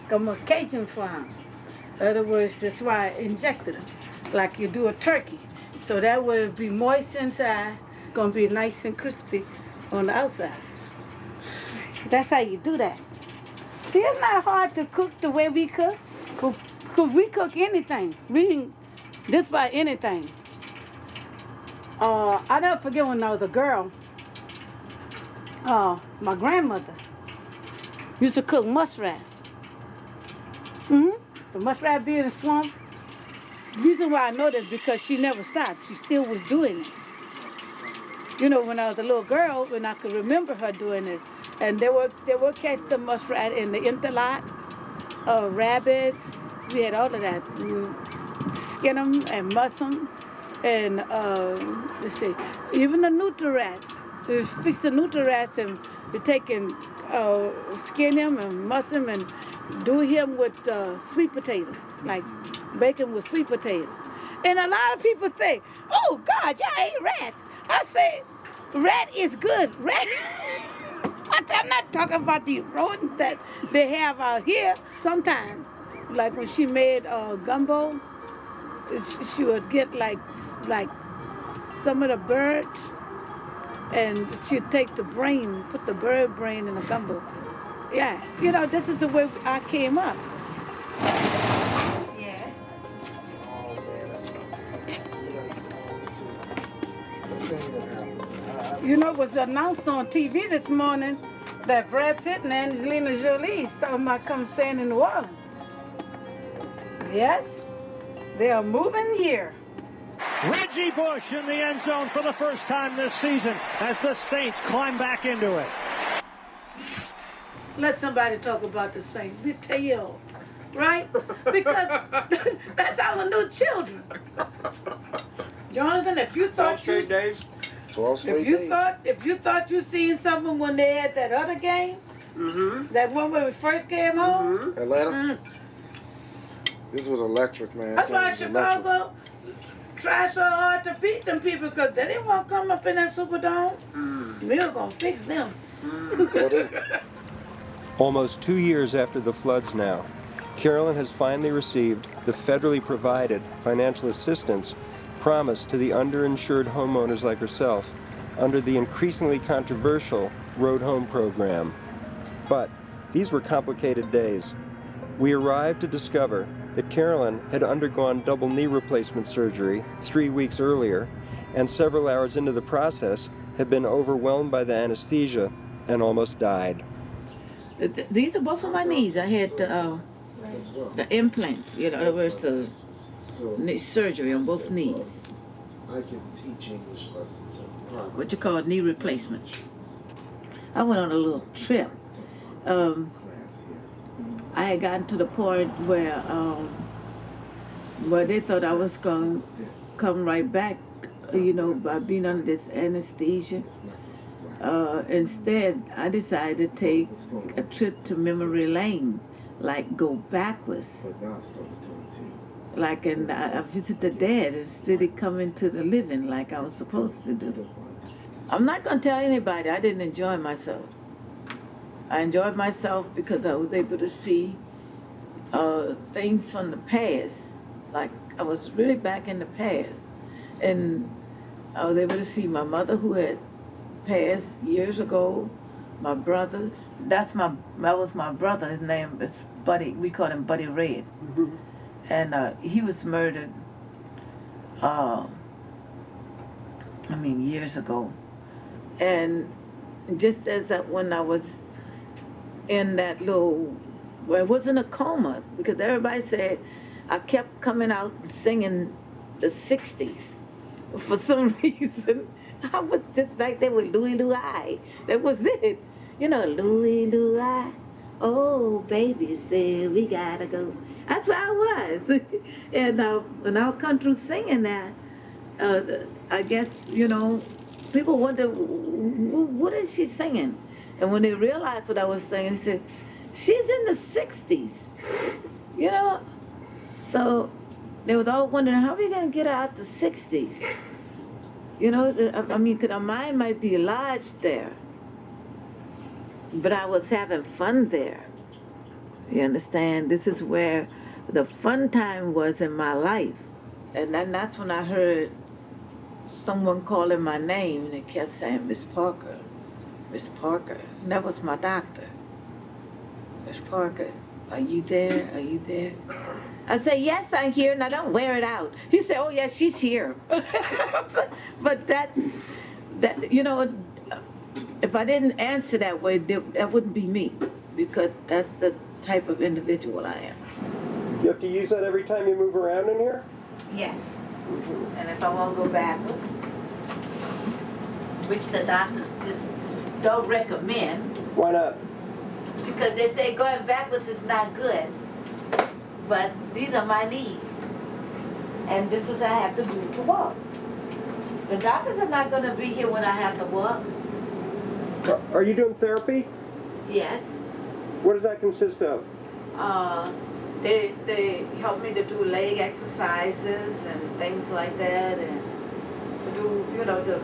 come a Cajun flour. In other words, that's why I injected them, like you do a turkey. So that way it'll be moist inside, gonna be nice and crispy on the outside. That's how you do that. See, it's not hard to cook the way we cook. Because we cook anything. We can just about anything. I never forget when I was a girl, my grandmother used to cook muskrat. The muskrat being in the swamp. The reason why I know this is because she never stopped. She still was doing it. You know, when I was a little girl, when I could remember her doing it, and they would catch the muskrat in the empty lot, rabbits, we had all of that. We skin them and muss them, and let's see, even the nutria rats. We fix the nutria rats and we take and skin him and muss him and do him with sweet potatoes, like bacon with sweet potatoes. And a lot of people say, "Oh God, y'all ate rats." I say, rat is good. Rat. I'm not talking about the rodents that they have out here. Sometimes, like when she made gumbo, she would get like some of the birds, and she'd take the brain, put the bird brain in the gumbo. Yeah, you know, this is the way I came up. Yeah. Oh man, that's You know, it was announced on TV this morning that Brad Pitt and Angelina Jolie is talking about come staying in New Orleans. Yes, they are moving here. Reggie Bush in the end zone for the first time this season as the Saints climb back into it. Let somebody talk about the Saints. We tell you, right? Because that's our new children. Jonathan, if you thought 12 straight days. 12 straight days. If you thought you seen something when they had that other game, that one when we first came home, Atlanta. This was electric, man. That's why Chicago tried so hard to beat them people because they didn't want to come up in that Superdome. We were gonna fix them. Almost 2 years after the floods now, Carolyn has finally received the federally provided financial assistance promised to the underinsured homeowners like herself under the increasingly controversial Road Home program. But these were complicated days. We arrived to discover that Carolyn had undergone double knee replacement surgery 3 weeks earlier, and several hours into the process had been overwhelmed by the anesthesia and almost died. These are both of my knees. I had the implants, you know, there was knee surgery on both knees. I can teach English lessons. What you call knee replacements. I went on a little trip. I had gotten to the point where they thought I was going to come right back, you know, by being under this anesthesia. Instead, I decided to take a trip to memory lane, like go backwards. Like, and I visited the dead instead of coming to the living like I was supposed to do. I'm not going to tell anybody I didn't enjoy myself. I enjoyed myself because I was able to see things from the past. Like, I was really back in the past. And I was able to see my mother who had passed years ago, my brothers. That was my brother. His name is Buddy. We called him Buddy Red. Mm-hmm. And he was murdered, years ago. And just as when I was in that little, well, it wasn't a coma, because everybody said I kept coming out and singing the 60s. For some reason, I was just back there with Louie Louie. That was it. You know, Louie Louie, oh, baby said we gotta go. That's where I was. And when I would come through singing that, I guess, you know, people wonder, what is she singing? And when they realized what I was singing, they said, she's in the 60s. You know? So they were all wondering, how are we going to get her out the 60s? You know, because our mind might be lodged there. But I was having fun there. You understand? This is where the fun time was in my life. And then that's when I heard someone calling my name, and they kept saying, Miss Parker, Miss Parker. And that was my doctor. Miss Parker, are you there? Are you there? I said, yes, I'm here, and I don't wear it out. He said, oh, yeah, she's here. But that, you know, if I didn't answer that way, that wouldn't be me, because that's the type of individual I am. You have to use that every time you move around in here? Yes. Mm-hmm. And if I want to go backwards, which the doctors just don't recommend. Why not? Because they say going backwards is not good. But these are my knees. And this is what I have to do to walk. The doctors are not going to be here when I have to walk. Are you doing therapy? Yes. What does that consist of? They help me to do leg exercises and things like that, and to do, you know, to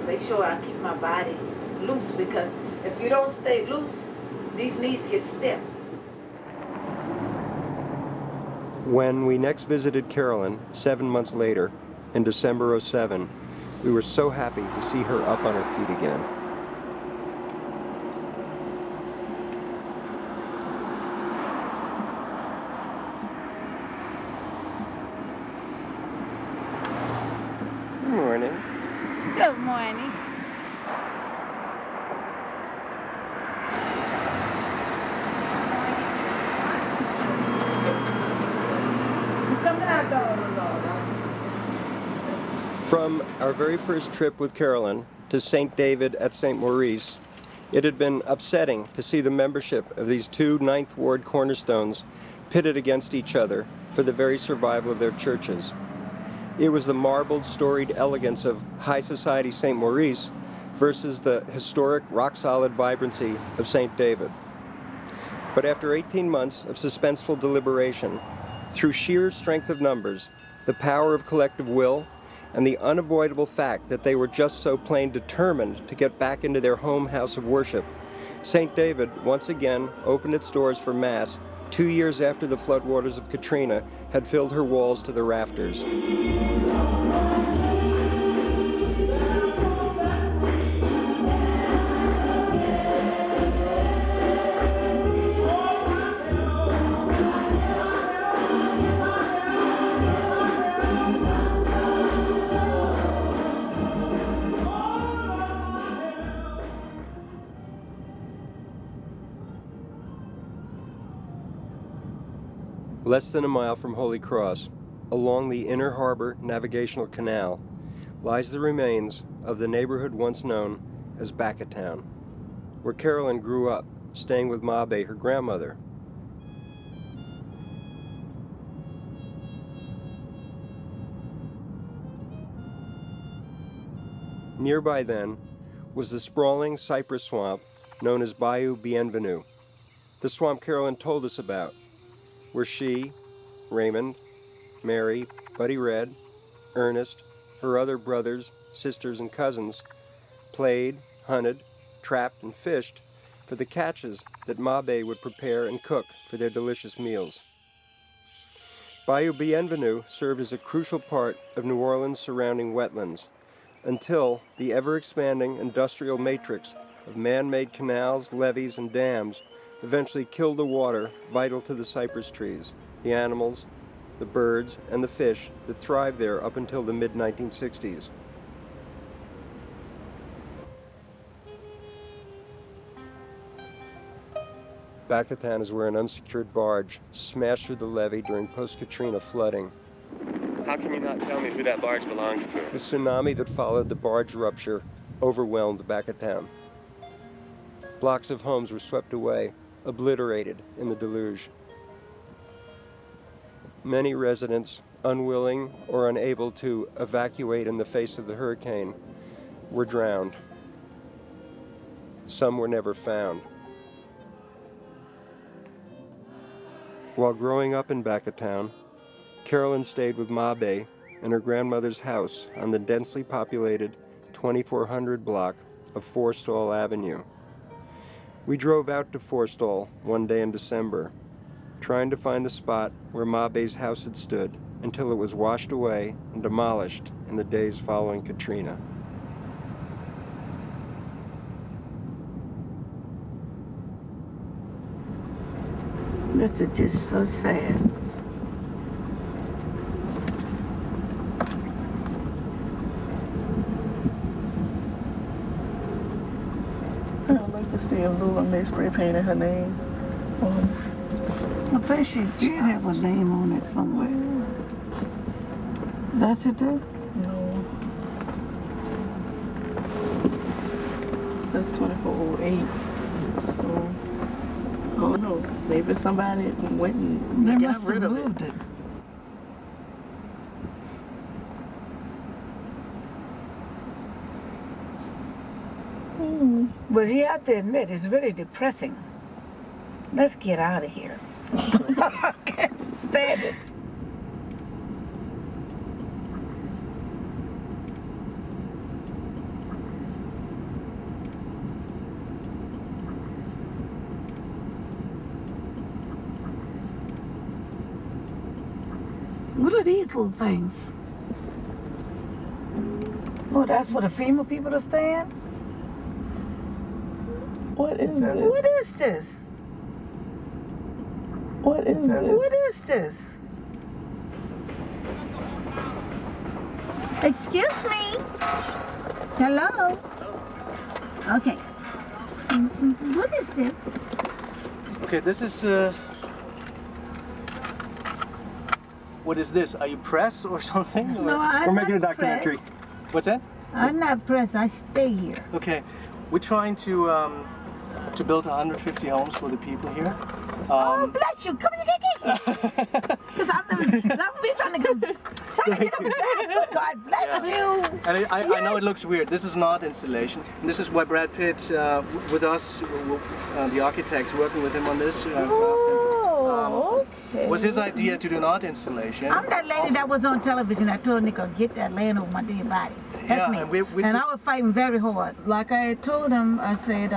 make sure I keep my body loose, because if you don't stay loose, these knees get stiff. When we next visited Carolyn 7 months later, in December '07, we were so happy to see her up on her feet again. Good morning. Good morning. From our very first trip with Carolyn to St. David at St. Maurice, it had been upsetting to see the membership of these two Ninth Ward cornerstones pitted against each other for the very survival of their churches. It was the marbled, storied elegance of high society St. Maurice versus the historic, rock-solid vibrancy of St. David. But after 18 months of suspenseful deliberation, through sheer strength of numbers, the power of collective will, and the unavoidable fact that they were just so plain determined to get back into their home house of worship, St. David once again opened its doors for Mass 2 years after the floodwaters of Katrina had filled her walls to the rafters. Less than a mile from Holy Cross, along the Inner Harbor Navigational Canal, lies the remains of the neighborhood once known as Back-A-Town, where Carolyn grew up, staying with Mabe, her grandmother. Nearby then was the sprawling cypress swamp known as Bayou Bienvenue, the swamp Carolyn told us about, where she, Raymond, Mary, Buddy Red, Ernest, her other brothers, sisters, and cousins played, hunted, trapped, and fished for the catches that Mabe would prepare and cook for their delicious meals. Bayou Bienvenue served as a crucial part of New Orleans' surrounding wetlands until the ever-expanding industrial matrix of man-made canals, levees, and dams eventually killed the water vital to the cypress trees, the animals, the birds, and the fish that thrived there up until the mid-1960s. Back-A-Town is where an unsecured barge smashed through the levee during post-Katrina flooding. How can you not tell me who that barge belongs to? The tsunami that followed the barge rupture overwhelmed Back-A-Town. Blocks of homes were swept away, obliterated in the deluge. Many residents, unwilling or unable to evacuate in the face of the hurricane, were drowned. Some were never found. While growing up in Back-A-Town, Carolyn stayed with Mabe in her grandmother's house on the densely populated 2400 block of Forestall Avenue. We drove out to Forestall one day in December, trying to find the spot where Mabe's house had stood until it was washed away and demolished in the days following Katrina. This is just so sad. I'd like to see if Lula May spray painted her name on. I think she did have a name on it somewhere. That's it there? No. That's 2408. So, I don't know. Maybe somebody went and They got must rid have of moved it. But you have to admit, it's really depressing. Let's get out of here. I can't stand it. What are these little things? Oh, that's for the FEMA people to stand? What is this? What is this? What is this? What is this? Excuse me. Hello. Okay. What is this? Okay, this is what is this? Are you press or something? No, I'm We're making a not documentary. press. What's that? I'm not pressed. I stay here. Okay, we're trying to build 150 homes for the people here. Oh, bless you. Come here, get because I'm trying to get them back. God bless you. And I know it looks weird. This is not installation. This is why Brad Pitt, with us, the architects working with him on this. Okay. Was his idea to do not installation. I'm that lady that was on television. I told Nico, get that laying over my dead body. That's me. And and I was fighting very hard. Like I had told him, I said,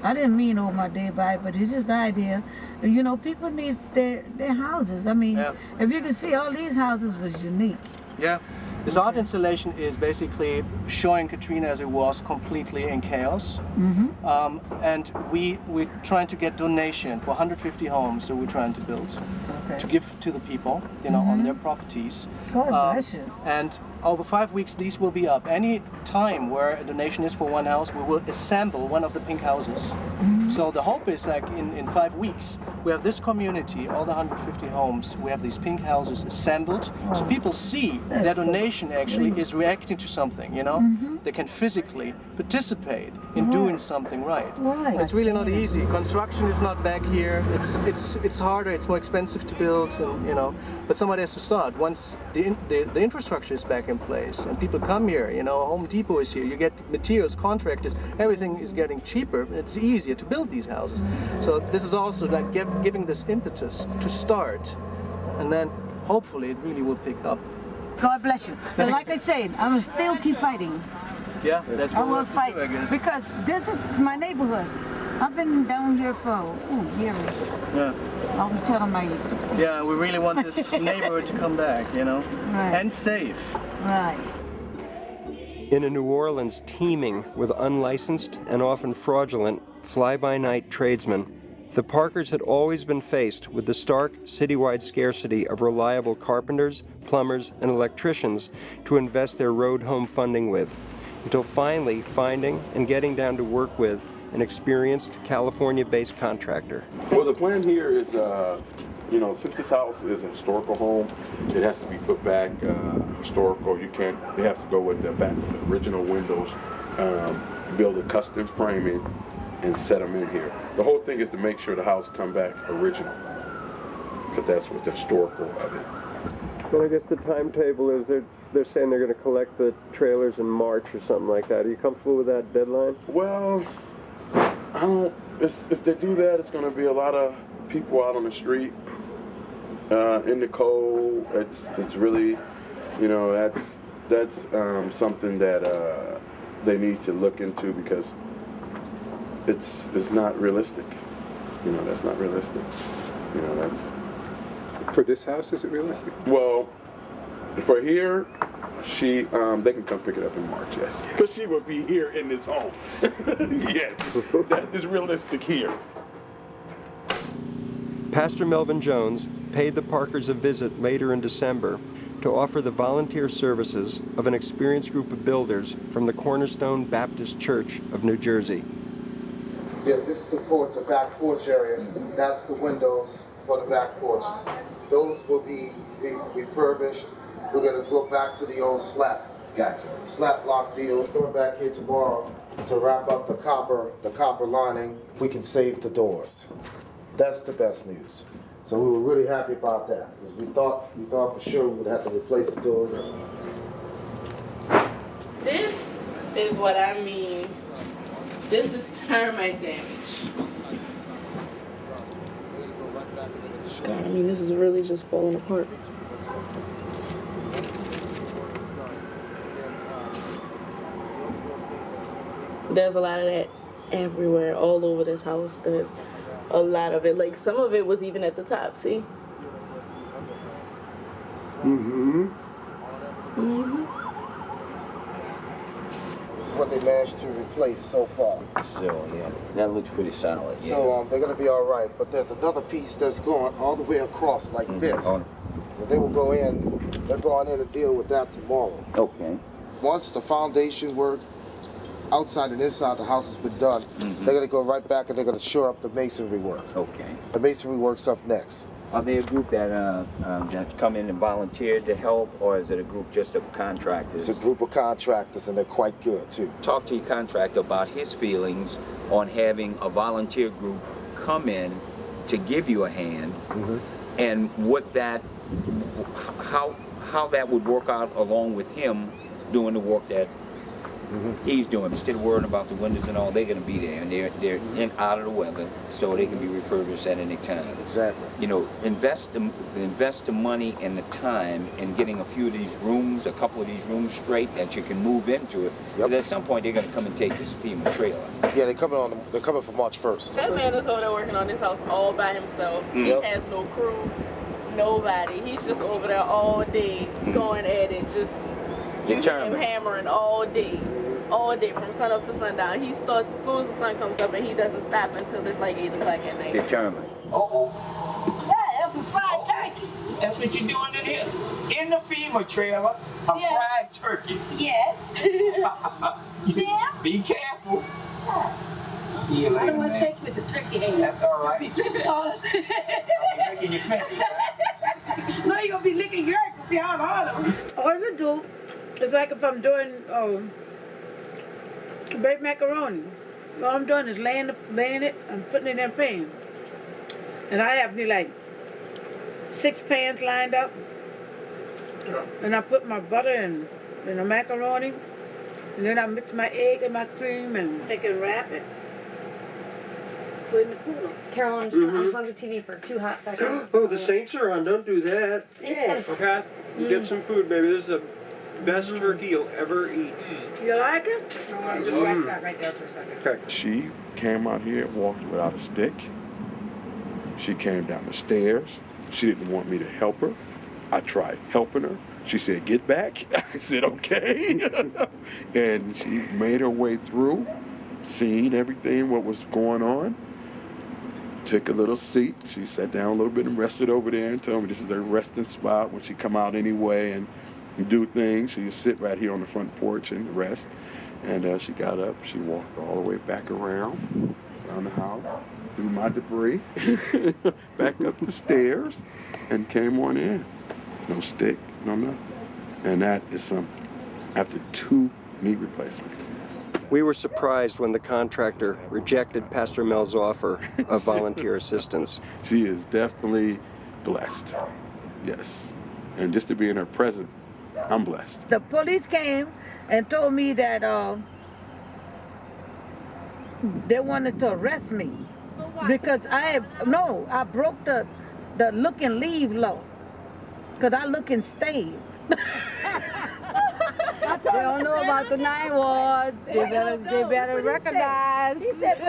I didn't mean over my dead body, but it's just the idea. You know, people need their houses. I mean, if you can see, all these houses was unique. Yeah. This art installation is basically showing Katrina as it was, completely in chaos. And we're trying to get donation for 150 homes that we're trying to build, to give to the people, you know, on their properties. God bless you. And over 5 weeks, these will be up. Any time where a donation is for one house, we will assemble one of the pink houses. So the hope is like in 5 weeks, we have this community, all the 150 homes, we have these pink houses assembled. So people see their donation actually is reacting to something, you know? They can physically participate in doing something right. It's really not easy. Construction is not back here. It's harder, it's more expensive to build, and, you know, but somebody has to start. Once the infrastructure is back in place and people come here, you know, Home Depot is here, you get materials, contractors, everything is getting cheaper, it's easier to build these houses. So this is also like giving this impetus to start, and then hopefully it really will pick up. God bless you. But like I said, I will still keep fighting. Yeah, that's what I will fight, I guess. because this is my neighborhood. I've been down here for years. Yeah. I'll be telling my 60 years. Yeah, we really want this neighborhood to come back, you know, and safe. Right. In a New Orleans teeming with unlicensed and often fraudulent fly-by-night tradesmen, the Parkers had always been faced with the stark citywide scarcity of reliable carpenters, plumbers, and electricians to invest their road home funding with, until finally finding and getting down to work with an experienced California-based contractor. Well, the plan here is, you know, since this house is a historical home, it has to be put back historical. They have to go with the original windows, build a custom framing, and set them in here. The whole thing is to make sure the house come back original, because that's what's the historical of it. Well, I guess the timetable is they're saying they're going to collect the trailers in March or something like that. Are you comfortable with that deadline? Well, I don't. If they do that, it's going to be a lot of people out on the street in the cold. It's really, you know, that's something that they need to look into, because it's not realistic. You know, that's not realistic. You know, that's. For this house, is it realistic? Well, for here, they can come pick it up in March, yes. Because she will be here in this home. Yes, that is realistic here. Pastor Melvin Jones paid the Parkers a visit later in December to offer the volunteer services of an experienced group of builders from the Cornerstone Baptist Church of New Jersey. Yeah, this is the back porch area. That's the windows for the back porches. Those will be refurbished. We're going to go back to the old slat block deal. Going back here tomorrow to wrap up the copper lining. We can save the doors. That's the best news. So we were really happy about that, because we thought for sure we would have to replace the doors. This is what I mean. This is termite damage. God, I mean, this is really just falling apart. There's a lot of that everywhere, all over this house. There's a lot of it. Like, some of it was even at the top, see? This is what they managed to replace so far. So, yeah, that looks pretty solid. Yeah. So they're going to be all right, but there's another piece that's going all the way across like this. So they will go in, they're going in to deal with that tomorrow. Okay. Once the foundation work, outside and inside the house has been done, they're going to go right back and they're going to shore up the masonry work. Okay. The masonry work's up next. Are they a group that come in and volunteer to help, or is it a group just of contractors? It's a group of contractors, and they're quite good too. Talk to your contractor about his feelings on having a volunteer group come in to give you a hand, and what that, how that would work out along with him doing the work that he's doing. Instead of worrying about the windows and all, they're going to be there, and they're in out of the weather, so they can be refurbished at any time. Exactly. You know, invest the money and the time in getting a few of these rooms, a couple of these rooms straight, that you can move into it. Because at some point they're going to come and take this FEMA trailer. Yeah, they're coming for March 1st. That man is over there working on this house all by himself. He has no crew, nobody. He's just over there all day going at it, just you hear him hammering all day from sun up to sundown. He starts as soon as the sun comes up, and he doesn't stop until it's like 8 o'clock at night. Determined. Yeah, that's a fried turkey. That's what you're doing in here. In the FEMA trailer, fried turkey. Yes. Sam? Be careful. See you I later, don't want to man. shake with the turkey hand. That's all right. Oh, I'm licking your finger. no, you're going to be licking yours if you're out of them. All you do is like if I'm doing baked macaroni. All I'm doing is laying it and putting it in a pan. And I have me like 6 pans lined up. And I put my butter and the macaroni. And then I mix my egg and my cream and take and wrap it. Put it in the cooler. Carolyn, just unplug the TV for 2 hot seconds. Oh, the Saints are on. Don't do that. Yeah. Okay. Get some food, baby. This is the best turkey you'll ever eat. You like it? Just rest that right there for a second. Okay. She came out here and walked without a stick. She came down the stairs. She didn't want me to help her. I tried helping her. She said, "Get back." I said, "Okay." And she made her way through, seen everything, what was going on. Took a little seat. She sat down a little bit and rested over there and told me this is her resting spot when she come out anyway and do things. She just sit right here on the front porch and rest. And she got up. She walked all the way back around the house, through my debris, back up the stairs, and came on in. No stick, no nothing. And that is something. After 2 knee replacements. We were surprised when the contractor rejected Pastor Mel's offer of volunteer assistance. She is definitely blessed, yes. And just to be in her presence, I'm blessed. The police came and told me that they wanted to arrest me because I broke the look and leave law because I look and stayed. They don't know about the 9-1. They better recognize. He said,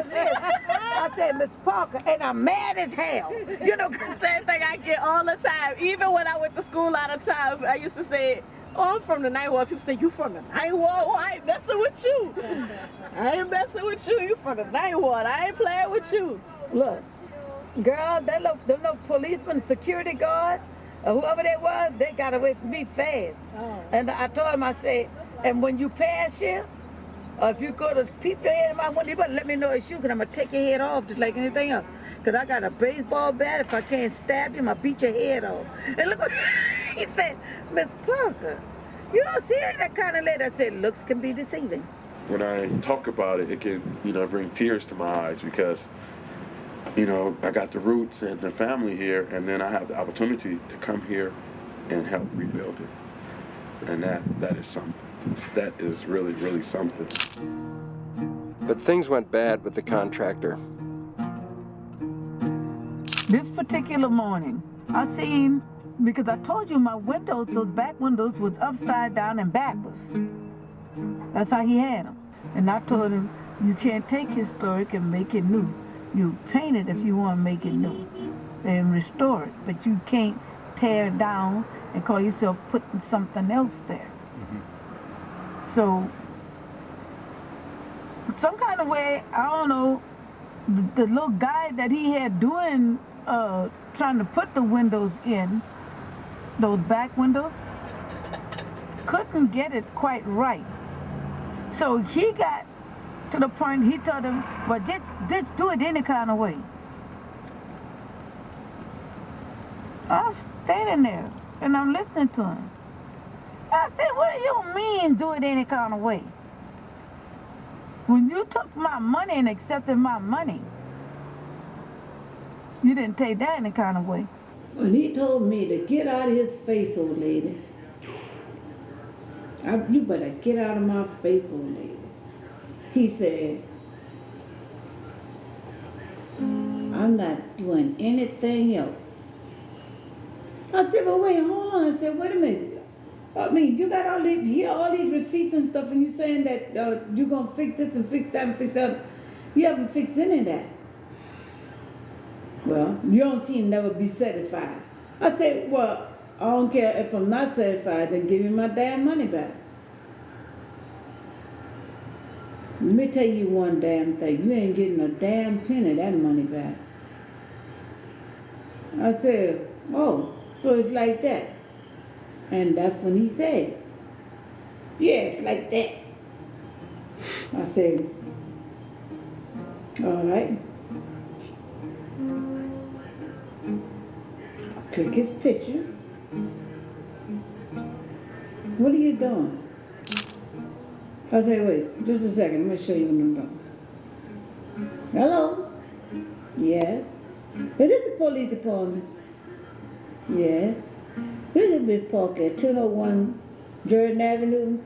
I said, Miss Parker, and I'm mad as hell. You know, Same thing I get all the time. Even when I went to school all the time, I used to say, "Oh, I'm from the 9-1." People say, "You from the 9-1? Well, I ain't messing with you. I ain't messing with you. You from the 9-1. I ain't playing with you." Look, girl, them no policeman, security guard, or whoever they was, they got away from me fast. Oh. And I told him, I said, and when you pass here, if you go to peep your head in my window, you better let me know it's you, because I'm going to take your head off just like anything else. Because I got a baseball bat. If I can't stab you, I'm going to beat your head off. And look what he said, "Miss Parker, you don't see that kind of lady." I said, "Looks can be deceiving." When I talk about it, it can, bring tears to my eyes because, I got the roots and the family here, and then I have the opportunity to come here and help rebuild it. And that is something. That is really, really something. But things went bad with the contractor. This particular morning, I seen, because I told you my windows, those back windows was upside down and backwards. That's how he had them. And I told him, you can't take historic and make it new. You paint it if you want to make it new and restore it, but you can't tear it down and call yourself putting something else there. Mm-hmm. So, some kind of way, I don't know, the little guy that he had doing, trying to put the windows in, those back windows, couldn't get it quite right. So he got to the point he told him, "Well, just do it any kind of way." I'm standing there and I'm listening to him. I said, "What do you mean, do it any kind of way? When you took my money and accepted my money, you didn't take that any kind of way." When he told me to get out of his face, old lady, You better get out of my face, old lady. He said, I'm not doing anything else. I said, but wait, hold on. I said, wait a minute. I mean, you got all these receipts and stuff, and you're saying that you're going to fix this and fix that and fix that. You haven't fixed any of that. Well, you don't seem to never be satisfied. I said, well, I don't care if I'm not satisfied, then give me my damn money back. Let me tell you one damn thing. You ain't getting a damn penny of that money back. I said, oh, so it's like that. And that's when he said, yeah, it's like that. I said, all right. I click his picture. What are you doing? I said, wait, just a second. Let me show you what I'm doing. Hello? Yes. Is it the police department? Yes. This is Miss Parker at 201 Jordan Avenue.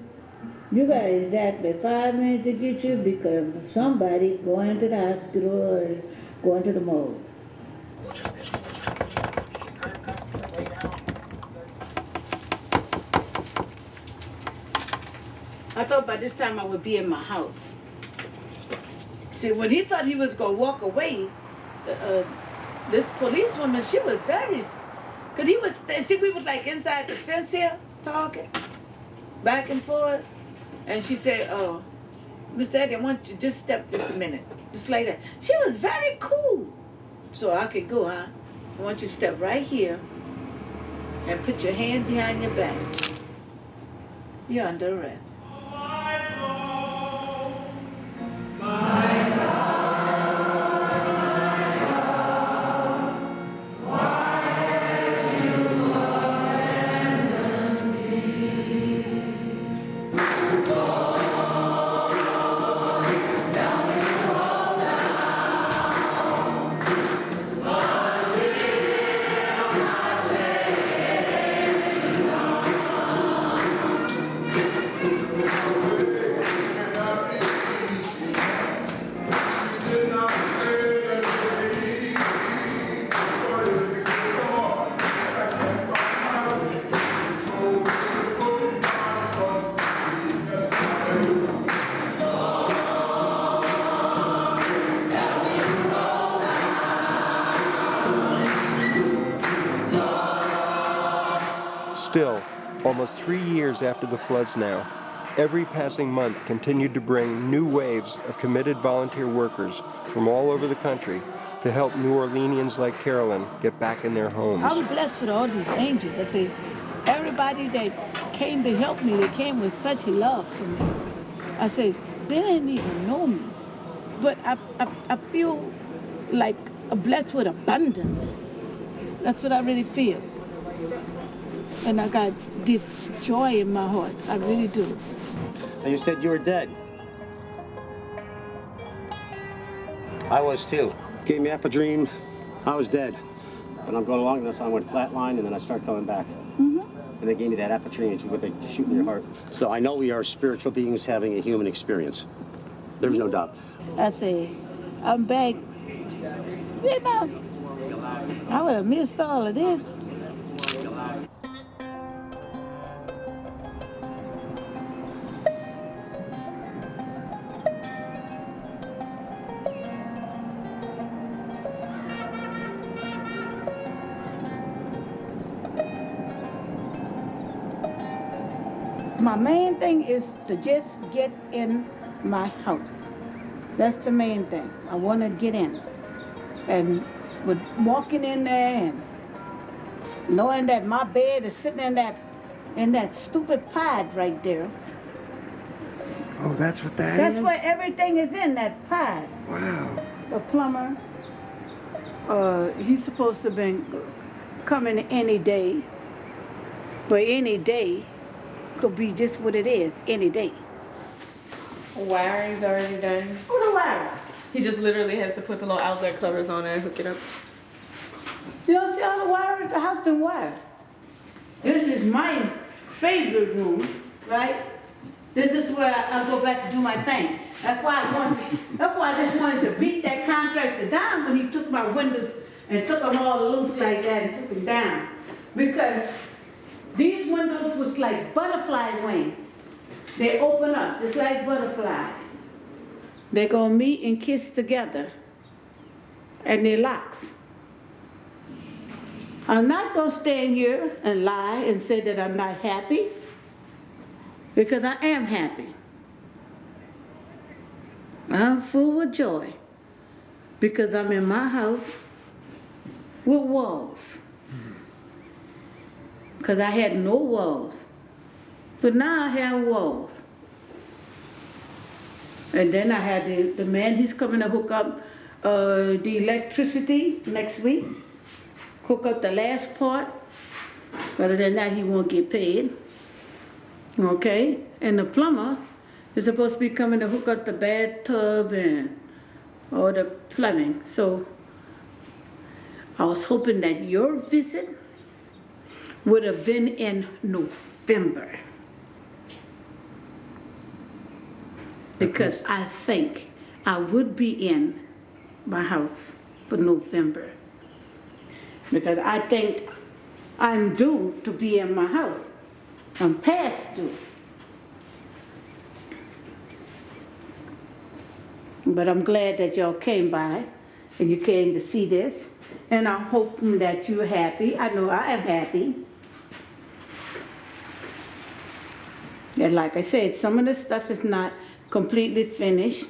You got exactly 5 minutes to get you because somebody going to the hospital or going to the morgue. I thought by this time I would be in my house. See, when he thought he was going to walk away, this policewoman, she was very... Because he was... See, we was like inside the fence here, talking, back and forth. And she said, Mr. Eddie, I want you to just step this a minute. Just like that. She was very cool. So I could go, huh? I want you to step right here and put your hand behind your back. You're under arrest. Still, almost 3 years after the floods now, every passing month continued to bring new waves of committed volunteer workers from all over the country to help New Orleanians like Carolyn get back in their homes. I'm blessed with all these angels. I say, everybody that came to help me, they came with such love for me. I say, they didn't even know me. But I feel like blessed with abundance. That's what I really feel. And I got this joy in my heart. I really do. And you said you were dead. I was too. Gave me Epidream. I was dead. But I'm going along this, I went flatline and then I started coming back. Mm-hmm. And they gave me that Epidream with a shoot in your heart. So I know we are spiritual beings having a human experience. There's no doubt. I say, I'm back. You know, I would have missed all of this. My main thing is to just get in my house. That's the main thing. I want to get in. And with walking in there and knowing that my bed is sitting in that stupid pod right there. Oh, that's what that is? That's where everything is in, that pod. Wow. The plumber, he's supposed to have been coming any day. But any day could be just what it is, any day. Wiring's already done. What the wire? He just literally has to put the little outlet covers on it and hook it up. You don't see all the wires? The house been wired. This is my favorite room. right? This is where I'll go back and do my thing. That's why I just wanted to beat that contractor down when he took my windows and took them all loose like that and took them down. Because these windows was like butterfly wings. They open up just like butterflies. They're gonna meet and kiss together. And they locks. I'm not gonna stand here and lie and say that I'm not happy. Because I am happy. I'm full of joy because I'm in my house with walls. Because I had no walls. But now I have walls. And then I had the man, he's coming to hook up the electricity next week. Hook up the last part. Other than that, he won't get paid. Okay, and the plumber is supposed to be coming to hook up the bathtub and all the plumbing. So I was hoping that your visit would have been in November. Because I think I would be in my house for November. Because I think I'm due to be in my house. I'm past due. But I'm glad that y'all came by and you came to see this. And I'm hoping that you're happy. I know I am happy. And like I said, some of the stuff is not completely finished.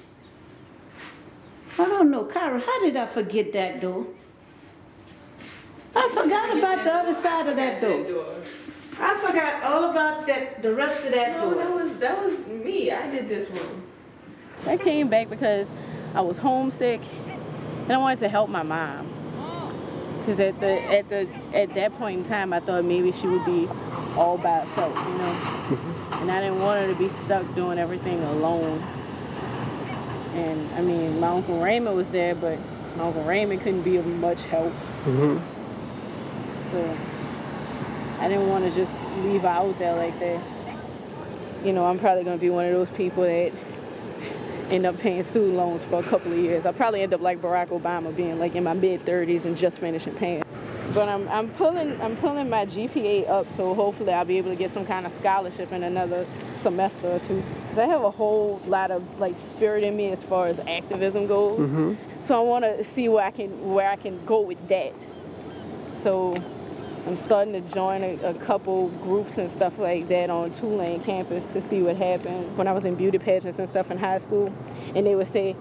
I don't know, Carol, how did I forget that door? I forgot about the other side of that door. I forgot all about that, the rest of that door. No, that was me. I did this one. I came back because I was homesick and I wanted to help my mom. Because at that point in time, I thought maybe she would be all by herself, you know. And I didn't want her to be stuck doing everything alone. And I mean, my Uncle Raymond was there, but my Uncle Raymond couldn't be of much help. So I didn't want to just leave her out there like that. You know, I'm probably going to be one of those people that end up paying student loans for a couple of years. I'll probably end up like Barack Obama, being like in my mid-30s and just finishing paying. But I'm pulling my GPA up, so hopefully I'll be able to get some kind of scholarship in another semester or two. 'Cause I have a whole lot of like spirit in me as far as activism goes. So I want to see where I can go with that. So I'm starting to join a couple groups and stuff like that on Tulane campus to see what happened. When I was in beauty pageants and stuff in high school, and they would say,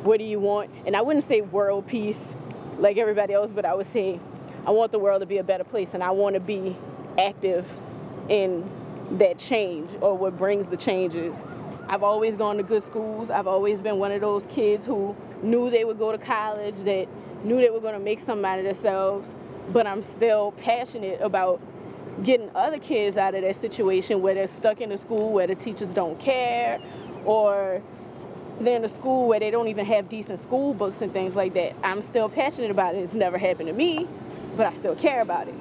what do you want? And I wouldn't say world peace like everybody else, but I would say, I want the world to be a better place, and I want to be active in that change or what brings the changes. I've always gone to good schools. I've always been one of those kids who knew they would go to college, that knew they were going to make something out of themselves. But I'm still passionate about getting other kids out of that situation where they're stuck in a school where the teachers don't care, or they're in a school where they don't even have decent school books and things like that. I'm still passionate about it. It's never happened to me, but I still care about it.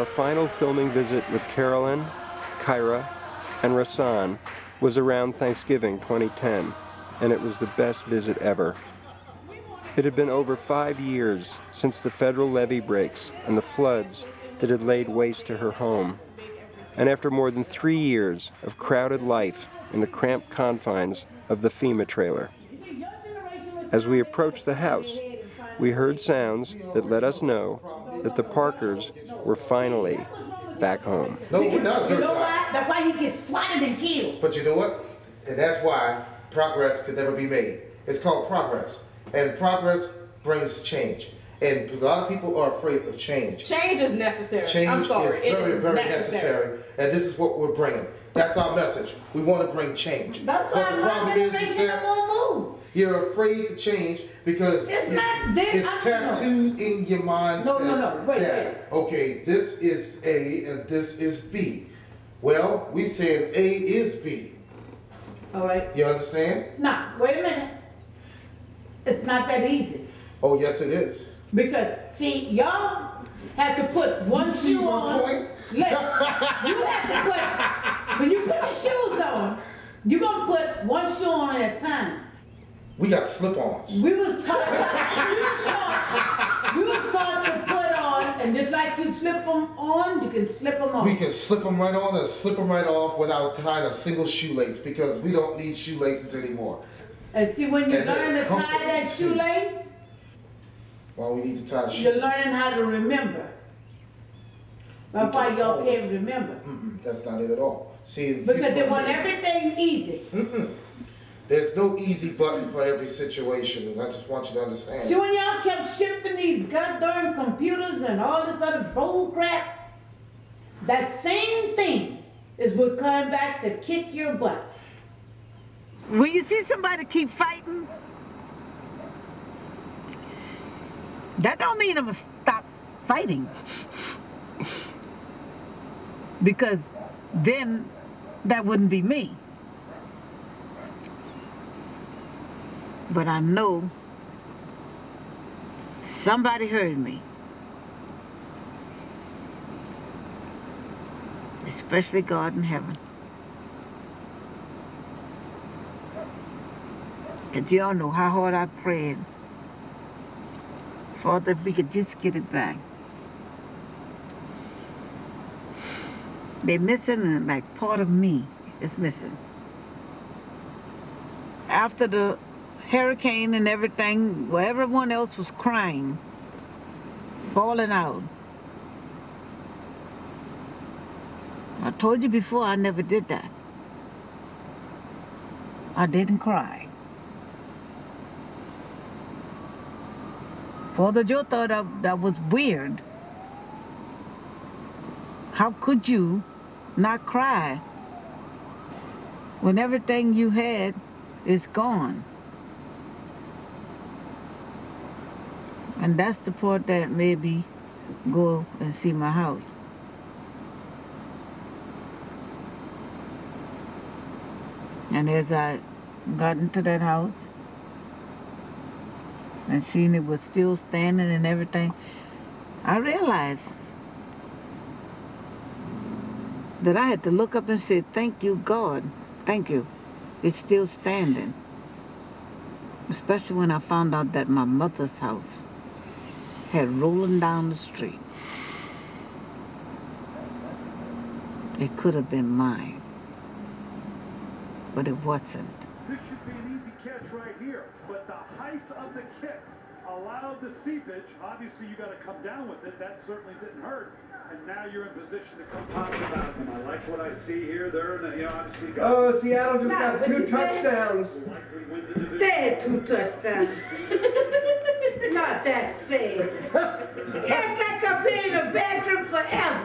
Our final filming visit with Carolyn, Kyra, and Rasan was around Thanksgiving 2010, and it was the best visit ever. It had been over 5 years since the federal levee breaks and the floods that had laid waste to her home. And after more than 3 years of crowded life in the cramped confines of the FEMA trailer. As we approached the house, we heard sounds that let us know that the Parkers were finally back home. No, we're not. You know why? That's why he gets swatted and killed. But you know what? And that's why progress could never be made. It's called progress. And progress brings change. And a lot of people are afraid of change. Change is necessary. Change I'm sorry. is very, very necessary. And this is what we're bringing. That's our message. We want to bring change. That's why my generation won't move. You're afraid to change because it's tattooed in your mindset. No. Wait. Okay, this is A and this is B. Well, we said A is B. All right. You understand? Now, wait a minute. It's not that easy. Oh, yes, it is. Because, see, y'all have to put one shoe on. You have to put, when you put your shoes on, you're going to put one shoe on at a time. We got slip-ons. We was taught to put on, and just like you slip them on, you can slip them off. We can slip them right on and slip them right off without tying a single shoelace because we don't need shoelaces anymore. And see, when you learn to tie that shoelace, well, we need to tie shoelaces. you're learning how to remember. That's why y'all can't remember. That's not it at all. See, because they want everything easy. There's no easy button for every situation, and I just want you to understand. See, when y'all kept shipping these goddamn computers and all this other bull crap, that same thing is what coming back to kick your butts. When you see somebody keep fighting, that don't mean I'm gonna stop fighting. Because then that wouldn't be me. But I know somebody heard me. Especially God in heaven. Because y'all know how hard I prayed. Father, if we could just get it back. They're missing, like part of me is missing. After the hurricane and everything, where everyone else was crying, falling out. I told you before I never did that. I didn't cry. Father Joe thought that was weird. How could you not cry when everything you had is gone? And that's the part that made me go and see my house. And as I got into that house and seen it was still standing and everything, I realized that I had to look up and say, thank you, God. Thank you. It's still standing. Especially when I found out that my mother's house had rolling down the street. It could have been mine, but it wasn't. This should be an easy catch right here, but the height of the kick allowed the seepage. Obviously, you got to come down with it. That certainly didn't hurt. And now you're in position to come out of them. I like what I see here. They're, obviously got... Oh, Seattle just got 2 touchdowns. They had 2 touchdowns. Not that sad. Act like I've been in the bathroom forever.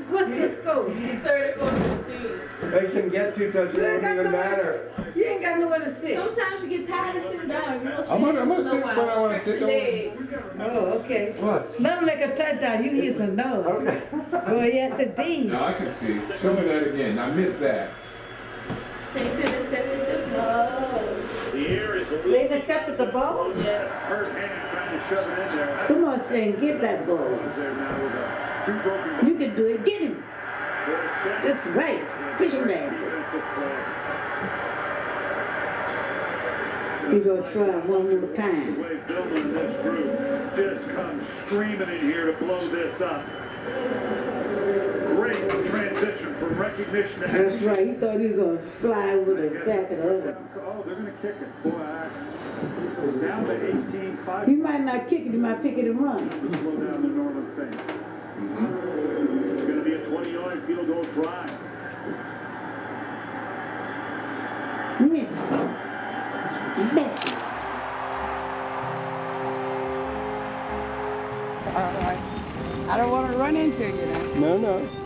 What's this score? 34-16. They can get 2 touchdowns. It doesn't even matter. You ain't got nowhere to sit. Sometimes you get tired of sitting down. I'm gonna sit when I want to sit down. Oh, okay. What? Let them make a touchdown. You hear some noise. Okay. Oh, yes, indeed. No, I can see. Show me that again. I missed that. Sing to the 7th of love. The air is They accepted the ball? Hurt hand trying to shove it in there. Come on, Saint, get that ball. There now with two broken You can do it. Get him. That's right. Push him back. He's going to try one more time. The way Billman and this group just come screaming in here to blow this up. Great transition from recognition to action. That's right. He thought he was going to fly over the back of the other. Oh, they're going to kick it. Boy, down to 18-5. He might not kick it. He might pick it and run. Slow down the Northern Saints. It's going to be a 20-yard field goal drive. Miss. Miss. I don't want to run into you now. No, no.